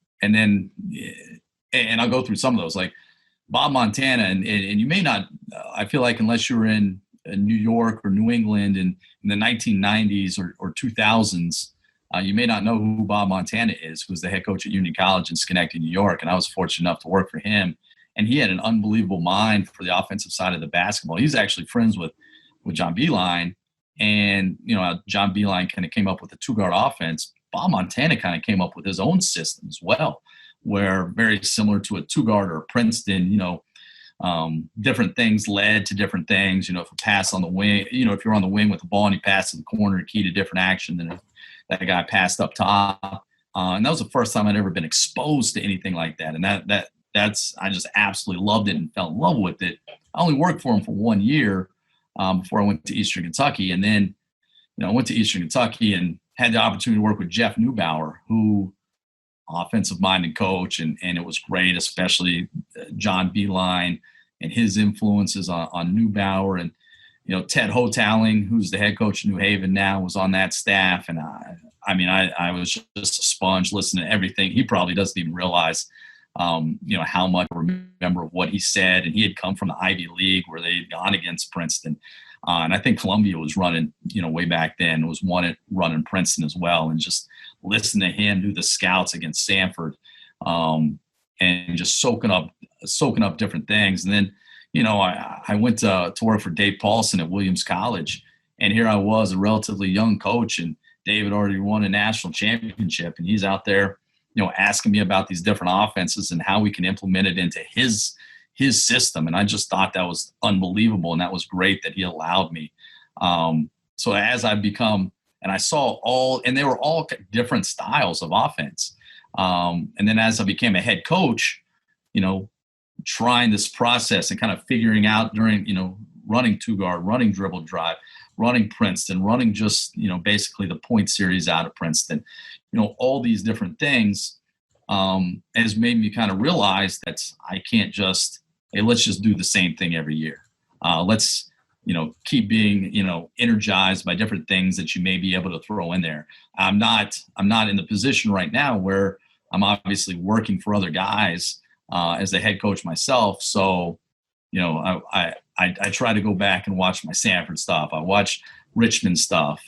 I'll go through some of those, like Bob Montana, and you may not, I feel like unless you were in New York or New England in the 1990s or 2000s, you may not know who Bob Montana is, who was the head coach at Union College in Schenectady, New York. And I was fortunate enough to work for him. And he had an unbelievable mind for the offensive side of the basketball. He's actually friends with John Beilein. And, John Beilein kind of came up with the 2-guard offense. Bob Montana kind of came up with his own system as well. where very similar to a two-guard or a Princeton, different things led to different things. If a pass on the wing, if you're on the wing with the ball and you pass to the corner, key to different action than if that guy passed up top. And that was the first time I'd ever been exposed to anything like that. And that's I just absolutely loved it and fell in love with it. I only worked for him for 1 year before I went to Eastern Kentucky. And then, I went to Eastern Kentucky and had the opportunity to work with Jeff Neubauer, who offensive-minded coach, and it was great, especially John Beilein and his influences on Neubauer. And, Ted Hotaling, who's the head coach of New Haven now, was on that staff. And I was just a sponge listening to everything. He probably doesn't even realize, how much I remember what he said. And he had come from the Ivy League where they had gone against Princeton. And I think Columbia was running, way back then, was running Princeton as well. And just listen to him do the scouts against Sanford, and just soaking up different things. And then, I went to work for Dave Paulson at Williams College. And here I was, a relatively young coach, and Dave had already won a national championship. And he's out there, asking me about these different offenses and how we can implement it into his system. And I just thought that was unbelievable. And that was great that he allowed me. So as I've become, and I saw and they were all different styles of offense. And then as I became a head coach, trying this process and kind of figuring out during, running two guard, running dribble drive, running Princeton, running just, basically the point series out of Princeton, all these different things, has made me kind of realize that I can't just, hey, let's just do the same thing every year. Let's, keep being, energized by different things that you may be able to throw in there. I'm not in the position right now where I'm obviously working for other guys as the head coach myself. So, I try to go back and watch my Sanford stuff. I watch Richmond stuff.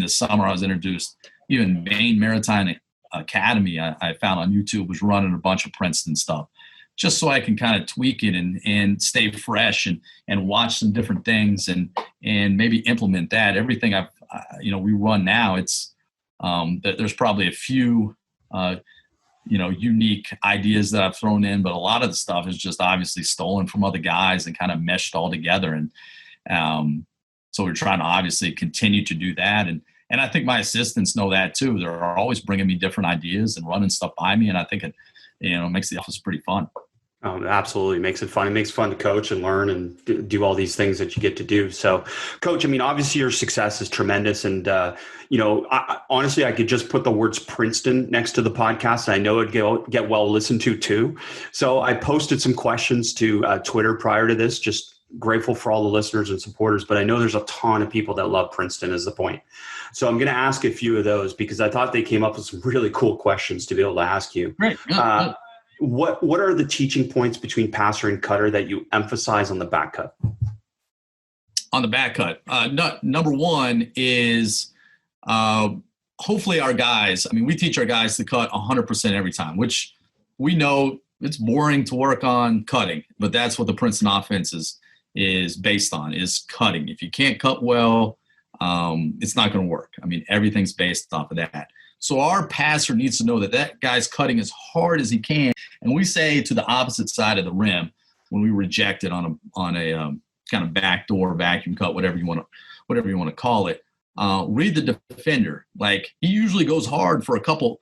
This summer I was introduced, even Maine Maritime Academy I found on YouTube was running a bunch of Princeton stuff, just so I can kind of tweak it and stay fresh and watch some different things and maybe implement that. Everything we run now, it's there's probably a few unique ideas that I've thrown in, but a lot of the stuff is just obviously stolen from other guys and kind of meshed all together. And so we're trying to obviously continue to do that. And I think my assistants know that too. They're always bringing me different ideas and running stuff by me. And I think it makes the office pretty fun. Oh, it absolutely makes it fun. It makes it fun to coach and learn and do all these things that you get to do. So, Coach, obviously your success is tremendous. And, honestly, I could just put the words Princeton next to the podcast. And I know it'd get well listened to too. So I posted some questions to Twitter prior to this, just grateful for all the listeners and supporters. But I know there's a ton of people that love Princeton is the point. So I'm going to ask a few of those because I thought they came up with some really cool questions to be able to ask you. Great. What are the teaching points between passer and cutter that you emphasize on the back cut? On the back cut, number one is hopefully our guys. We teach our guys to cut 100% every time, which we know it's boring to work on cutting, but that's what the Princeton offense is based on, is cutting. If you can't cut well, it's not going to work. Everything's based off of that. So our passer needs to know that guy's cutting as hard as he can. And we say to the opposite side of the rim when we reject it on a kind of backdoor vacuum cut, whatever you want to call it. Read the defender. Like, he usually goes hard for a couple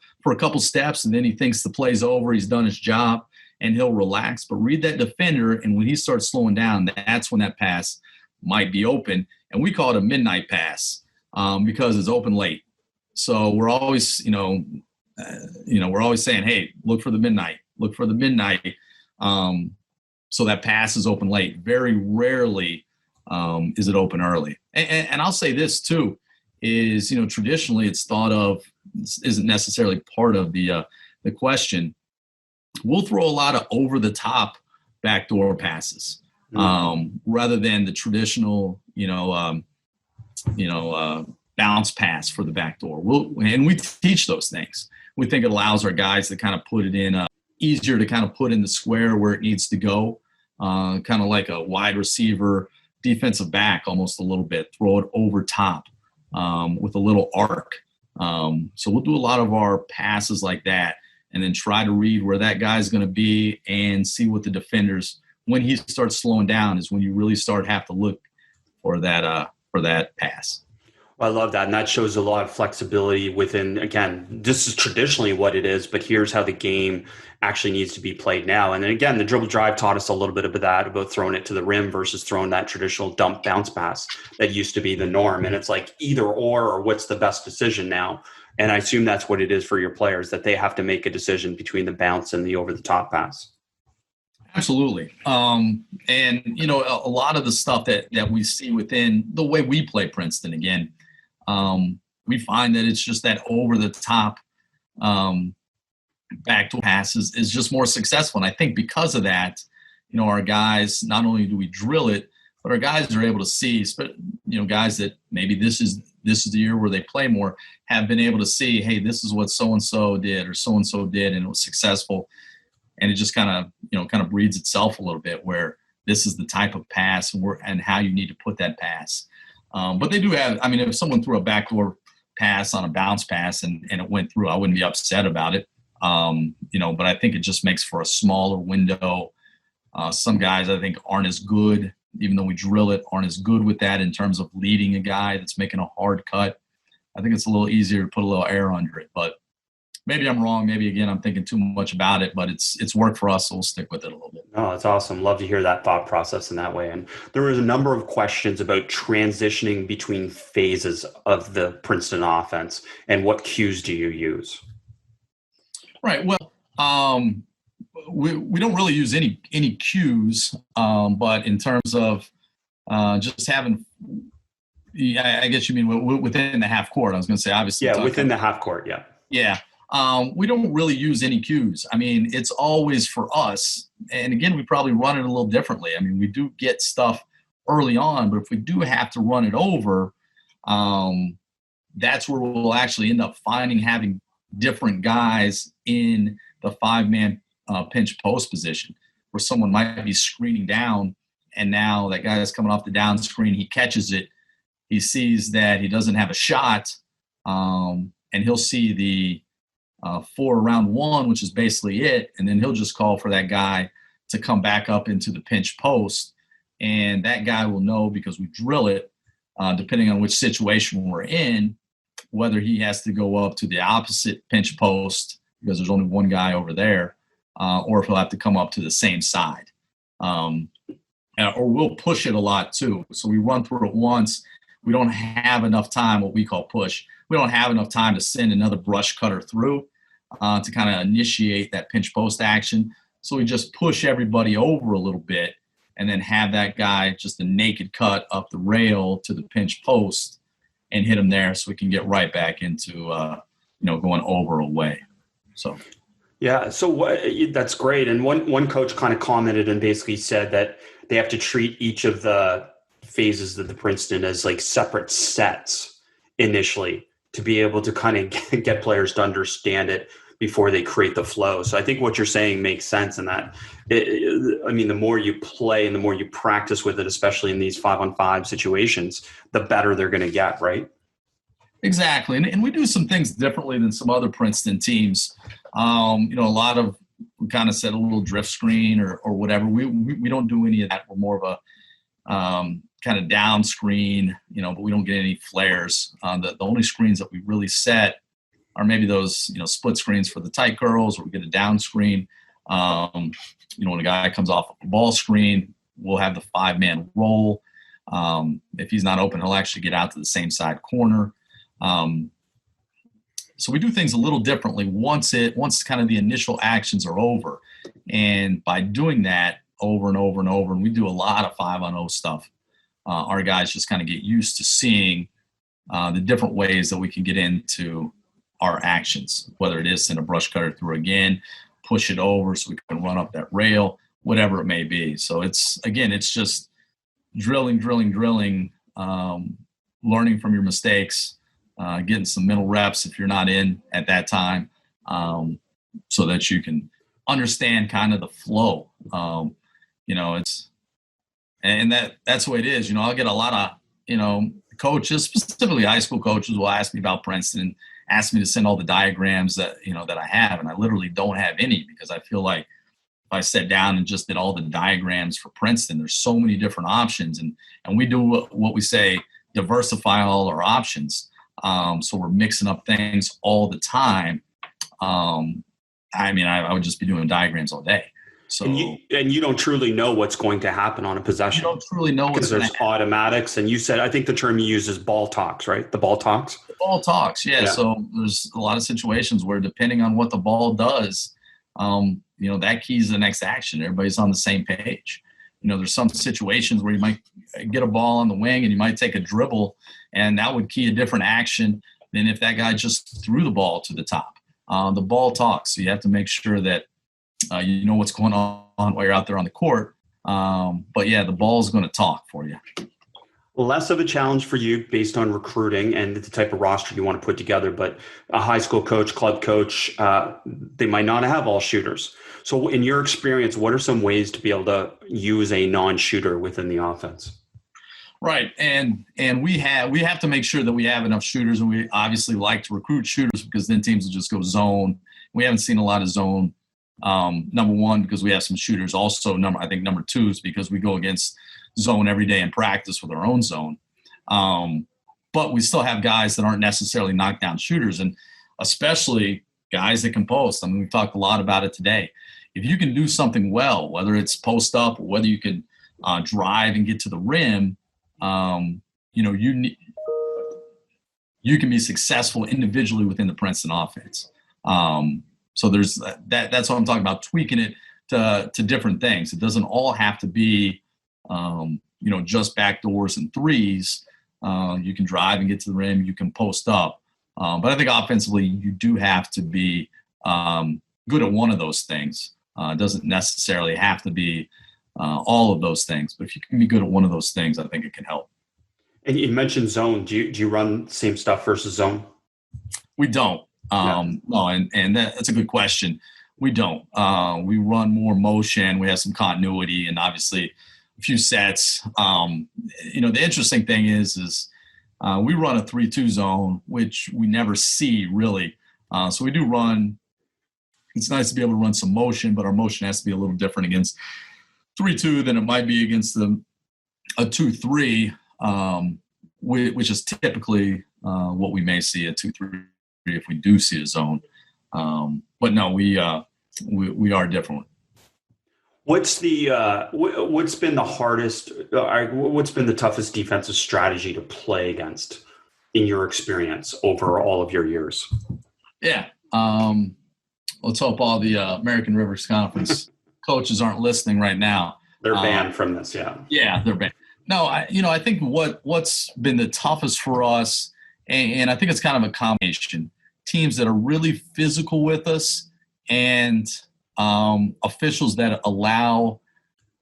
steps, and then he thinks the play's over, he's done his job, and he'll relax. But read that defender, and when he starts slowing down, that's when that pass might be open. And we call it a midnight pass because it's open late. So we're always, we're always saying, hey, look for the midnight. So that pass is open late. Very rarely is it open early. And I'll say this too, is, traditionally it's thought of, this isn't necessarily part of the question. We'll throw a lot of over the top backdoor passes rather than the traditional, bounce pass for the backdoor. And we teach those things. We think it allows our guys to kind of put it in easier to kind of put in the square where it needs to go, kind of like a wide receiver, defensive back almost a little bit, throw it over top with a little arc. So we'll do a lot of our passes like that. and then try to read where that guy's going to be and see what the defenders, when he starts slowing down is when you really have to look for that pass. Well, I love that. And that shows a lot of flexibility within, again, this is traditionally what it is, but here's how the game actually needs to be played now. And then again, the dribble drive taught us a little bit of that, about throwing it to the rim versus throwing that traditional dump bounce pass that used to be the norm. And it's like either or what's the best decision now. And I assume that's what it is for your players, that they have to make a decision between the bounce and the over the top pass. Absolutely. And, a lot of the stuff that we see within the way we play Princeton, again, we find that it's just that over the top backdoor passes is just more successful. And I think because of that, our guys, not only do we drill it, but our guys are able to see, guys that maybe this is the year where they play more, have been able to see, hey, this is what so-and-so did or so-and-so did, and it was successful. And it just kind of breeds itself a little bit, where this is the type of pass and how you need to put that pass. But they do have, if someone threw a backdoor pass on a bounce pass and it went through, I wouldn't be upset about it. But I think it just makes for a smaller window. Some guys I think aren't as good, even though we drill it, aren't as good with that in terms of leading a guy that's making a hard cut. I think it's a little easier to put a little air under it, but maybe I'm wrong. Maybe, again, I'm thinking too much about it, but it's worked for us, so we'll stick with it a little bit. Oh, that's awesome. Love to hear that thought process in that way. And there was a number of questions about transitioning between phases of the Princeton offense, and what cues do you use? Right. Well, we don't really use any cues, but in terms of just having, I guess you mean within the half court. I was going to say, obviously. Yeah, within the half court, yeah. Yeah. We don't really use any cues. It's always for us. And again, we probably run it a little differently. We do get stuff early on, but if we do have to run it over, that's where we'll actually end up having different guys in the 5-man pinch post position, where someone might be screening down, and now that guy that's coming off the down screen, he catches it. He sees that he doesn't have a shot, and he'll see the 4 round 1, which is basically it. And then he'll just call for that guy to come back up into the pinch post. And that guy will know, because we drill it, depending on which situation we're in, whether he has to go up to the opposite pinch post because there's only one guy over there, or if he'll have to come up to the same side. Or we'll push it a lot too. So we run through it once. We don't have enough time, what we call push. We don't have enough time to send another brush cutter through to kind of initiate that pinch post action. So we just push everybody over a little bit and then have that guy just a naked cut up the rail to the pinch post and hit him there, so we can get right back into going over away. So. Yeah, so that's great. And one coach kind of commented and basically said that they have to treat each of the phases of the Princeton as like separate sets initially, to be able to kind of get players to understand it before they create the flow. So I think what you're saying makes sense in that. The more you play and the more you practice with it, especially in these 5-on-5 situations, the better they're going to get, right? Exactly. And we do some things differently than some other Princeton teams. A lot of, we kind of set a little drift screen or whatever. We don't do any of that. We're more of a kind of down screen, but we don't get any flares. The only screens that we really set are maybe those, split screens for the tight girls, where we get a down screen. When a guy comes off a ball screen, we'll have the 5-man roll. If he's not open, he'll actually get out to the same side corner. So we do things a little differently once kind of the initial actions are over. And by doing that over and over and over, and we do a lot of 5-on-0 stuff, our guys just kind of get used to seeing the different ways that we can get into our actions, whether it is send a brush cutter through again, push it over so we can run up that rail, whatever it may be. So it's just drilling, learning from your mistakes, getting some mental reps if you're not in at that time, so that you can understand kind of the flow. That's the way it is. I'll get a lot of, coaches, specifically high school coaches, will ask me about Princeton, asked me to send all the diagrams that I have, and I literally don't have any, because I feel like if I sat down and just did all the diagrams for Princeton, there's so many different options, and we do what we say, diversify all our options. So we're mixing up things all the time. I would just be doing diagrams all day. So and you don't truly know what's going to happen on a possession. You don't truly know what's going to happen. There's automatics, and you said, I think the term you use is ball talks, right? The ball talks. The ball talks, yeah. So there's a lot of situations where, depending on what the ball does, that keys the next action. Everybody's on the same page. There's some situations where you might get a ball on the wing and you might take a dribble, and that would key a different action than if that guy just threw the ball to the top. The ball talks, so you have to make sure that you know what's going on while you're out there on the court. But yeah, the ball is going to talk for you. Less of a challenge for you based on recruiting and the type of roster you want to put together, but a high school coach, club coach, they might not have all shooters. So in your experience, what are some ways to be able to use a non-shooter within the offense? Right. And we have to make sure that we have enough shooters, and we obviously like to recruit shooters, because then teams will just go zone. We haven't seen a lot of zone. Number one, because we have some shooters. Also, number two is because we go against zone every day in practice with our own zone. But we still have guys that aren't necessarily knockdown shooters, and especially guys that can post. We talked a lot about it today. If you can do something well, whether it's post up or whether you can drive and get to the rim, you can be successful individually within the Princeton offense. So there's that. That's what I'm talking about, tweaking it to different things. It doesn't all have to be, just backdoors and threes. You can drive and get to the rim. You can post up. But I think offensively, you do have to be good at one of those things. It doesn't necessarily have to be all of those things. But if you can be good at one of those things, I think it can help. And you mentioned zone. Do you run same stuff versus zone? We don't. No, and that's a good question. We don't. We run more motion. We have some continuity, and obviously a few sets. The interesting thing is we run a 3-2 zone, which we never see really. So we do run. It's nice to be able to run some motion, but our motion has to be a little different against 3-2 than it might be against a 2-3, which is typically what we may see, a 2-3 if we do see a zone. But no, we are different. What's been the hardest? What's been the toughest defensive strategy to play against in your experience over all of your years? Yeah. Let's hope all the American Rivers Conference coaches aren't listening right now. They're banned from this. Yeah. Yeah, they're banned. No, I think what's been the toughest for us, and I think it's kind of a combination, teams that are really physical with us and officials that allow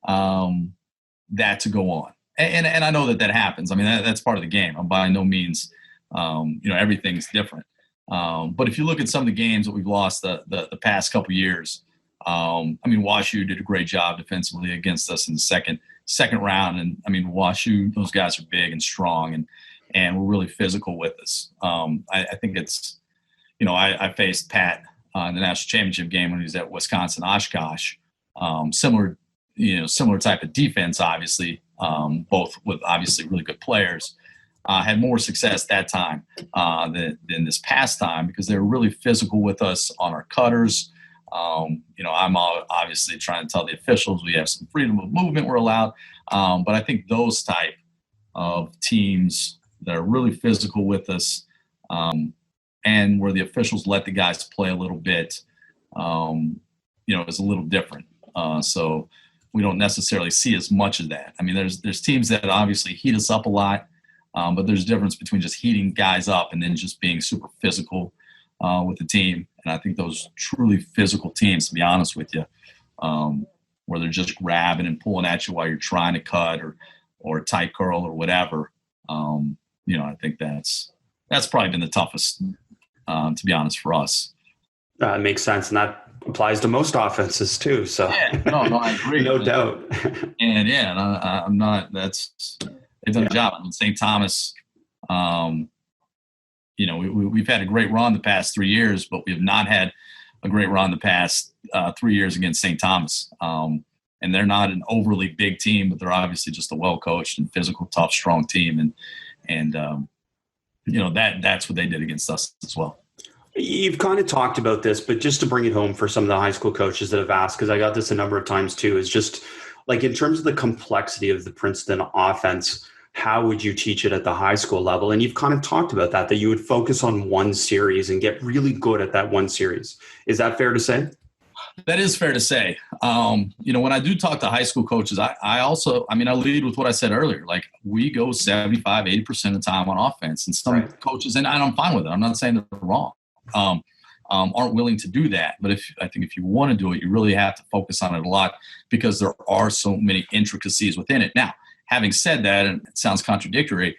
that to go on. And I know that happens. That's part of the game. By no means, everything's different. But if you look at some of the games that we've lost the past couple of years, WashU did a great job defensively against us in the second round. And WashU, those guys are big and strong and were really physical with us. I think it's, I faced Pat in the national championship game when he was at Wisconsin Oshkosh. Similar type of defense, obviously, both with obviously really good players. Had more success that time than this past time because they were really physical with us on our cutters. I'm obviously trying to tell the officials we have some freedom of movement we're allowed. But I think those type of teams that are really physical with us and where the officials let the guys play a little bit, is a little different. So we don't necessarily see as much of that. There's teams that obviously heat us up a lot. But there's a difference between just heating guys up and then just being super physical with the team. And I think those truly physical teams, to be honest with you, where they're just grabbing and pulling at you while you're trying to cut or tight curl or whatever, I think that's probably been the toughest, to be honest, for us. It makes sense. And that applies to most offenses too. So yeah, no, I agree. No doubt. And I'm not, they've done a job. St. Thomas, we've had a great run the past 3 years, but we have not had a great run the past 3 years against St. Thomas. And they're not an overly big team, but they're obviously just a well-coached and physical, tough, strong team. And that's what they did against us as well. You've kind of talked about this, but just to bring it home for some of the high school coaches that have asked, because I got this a number of times too, is just like in terms of the complexity of the Princeton offense, how would you teach it at the high school level? And you've kind of talked about that you would focus on one series and get really good at that one series. Is that fair to say? That is fair to say. When I do talk to high school coaches, I lead with what I said earlier. Like, we go 75, 80% of the time on offense. And some coaches, and I'm fine with it. I'm not saying they're wrong, aren't willing to do that. But I think if you want to do it, you really have to focus on it a lot because there are so many intricacies within it. Now, having said that, and it sounds contradictory,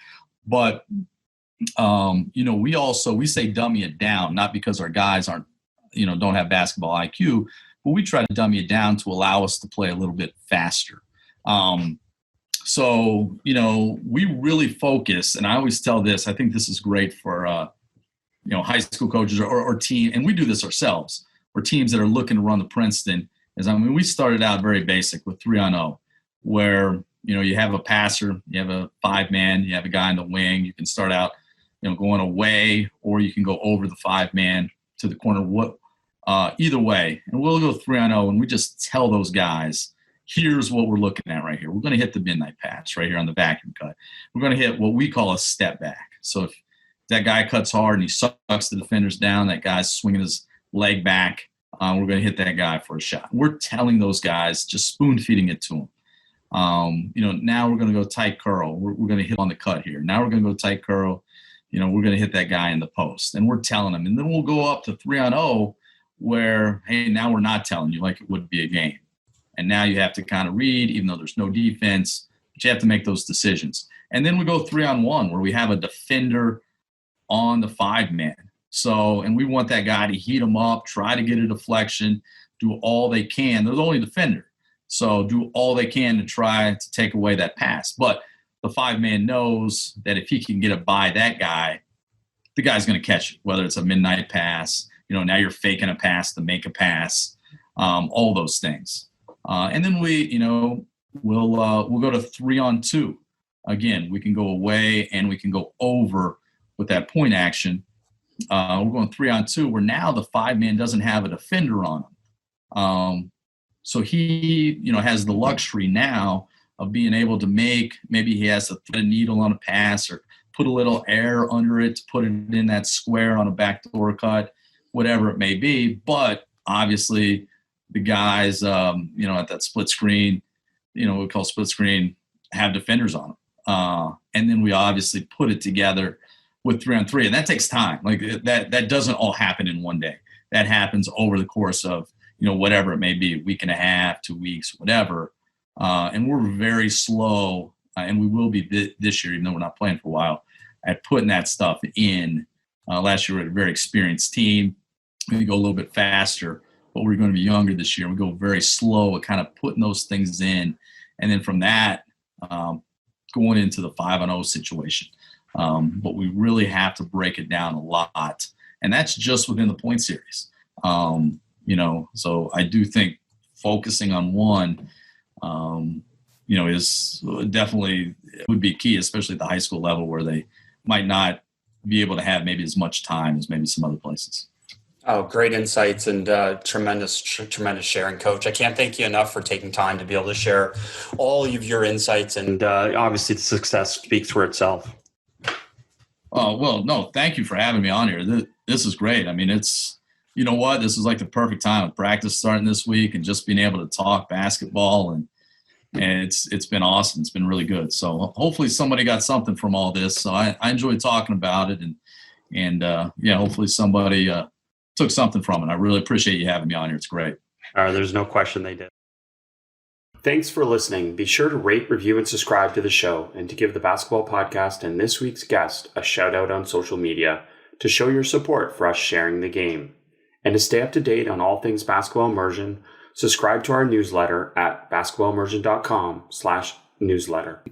but, we say dummy it down, not because our guys don't have basketball IQ, but we try to dummy it down to allow us to play a little bit faster. We really focus, and I always tell this, I think this is great for, high school coaches or team, and we do this ourselves, or teams that are looking to run the Princeton. We started out very basic with 3-on-0, where, you have a passer, you have a 5-man, you have a guy in the wing. You can start out, going away, or you can go over the 5-man to the corner, either way. And we'll go 3-on-0, and we just tell those guys, here's what we're looking at right here. We're going to hit the midnight pass right here on the vacuum cut. We're going to hit what we call a step back. So if that guy cuts hard and he sucks the defenders down, that guy's swinging his leg back, we're going to hit that guy for a shot. We're telling those guys, just spoon-feeding it to them. Now we're going to go tight curl. We're going to hit on the cut here. Now we're going to go tight curl. We're going to hit that guy in the post. And we're telling them. And then we'll go up to 3-on-0 where, hey, now we're not telling you like it would be a game. And now you have to kind of read, even though there's no defense, but you have to make those decisions. And then we go 3-on-1 where we have a defender on the 5-man. So, and we want that guy to heat them up, try to get a deflection, do all they can. They're the only defender. So do all they can to try to take away that pass. But the 5-man knows that if he can get it by that guy, the guy's going to catch it, whether it's a midnight pass, now you're faking a pass to make a pass, all those things. And then we'll go to 3-on-2. Again, we can go away and we can go over with that point action. We're going 3-on-2 where now the 5-man doesn't have a defender on him. So he, has the luxury now of being able to maybe he has to thread a needle on a pass or put a little air under it to put it in that square on a backdoor cut, whatever it may be. But obviously the guys, at that split screen, we call split screen, have defenders on them. And then we obviously put it together with 3-on-3, and that takes time. Like that doesn't all happen in one day. That happens over the course of, whatever it may be, a week and a half, 2 weeks, whatever. And we're very slow, and we will be this year, even though we're not playing for a while, at putting that stuff in. Last year we had a very experienced team. We go a little bit faster, but we're going to be younger this year. We go very slow at kind of putting those things in. And then from that, going into the 5-on-0 situation. But we really have to break it down a lot. And that's just within the point series. So I do think focusing on one, is definitely would be key, especially at the high school level where they might not be able to have maybe as much time as maybe some other places. Oh, great insights and tremendous sharing, Coach. I can't thank you enough for taking time to be able to share all of your insights, and obviously the success speaks for itself. Oh, well, no, thank you for having me on here. This is great. I mean, this is like the perfect time of practice starting this week and just being able to talk basketball, and it's been awesome. It's been really good. So hopefully somebody got something from all this. So I enjoyed talking about it, and hopefully somebody took something from it. I really appreciate you having me on here. It's great. There's no question they did. Thanks for listening. Be sure to rate, review, and subscribe to the show, and to give the Basketball Podcast and this week's guest a shout out on social media to show your support for us sharing the game. And to stay up to date on all things Basketball Immersion, subscribe to our newsletter at basketballimmersion.com/newsletter.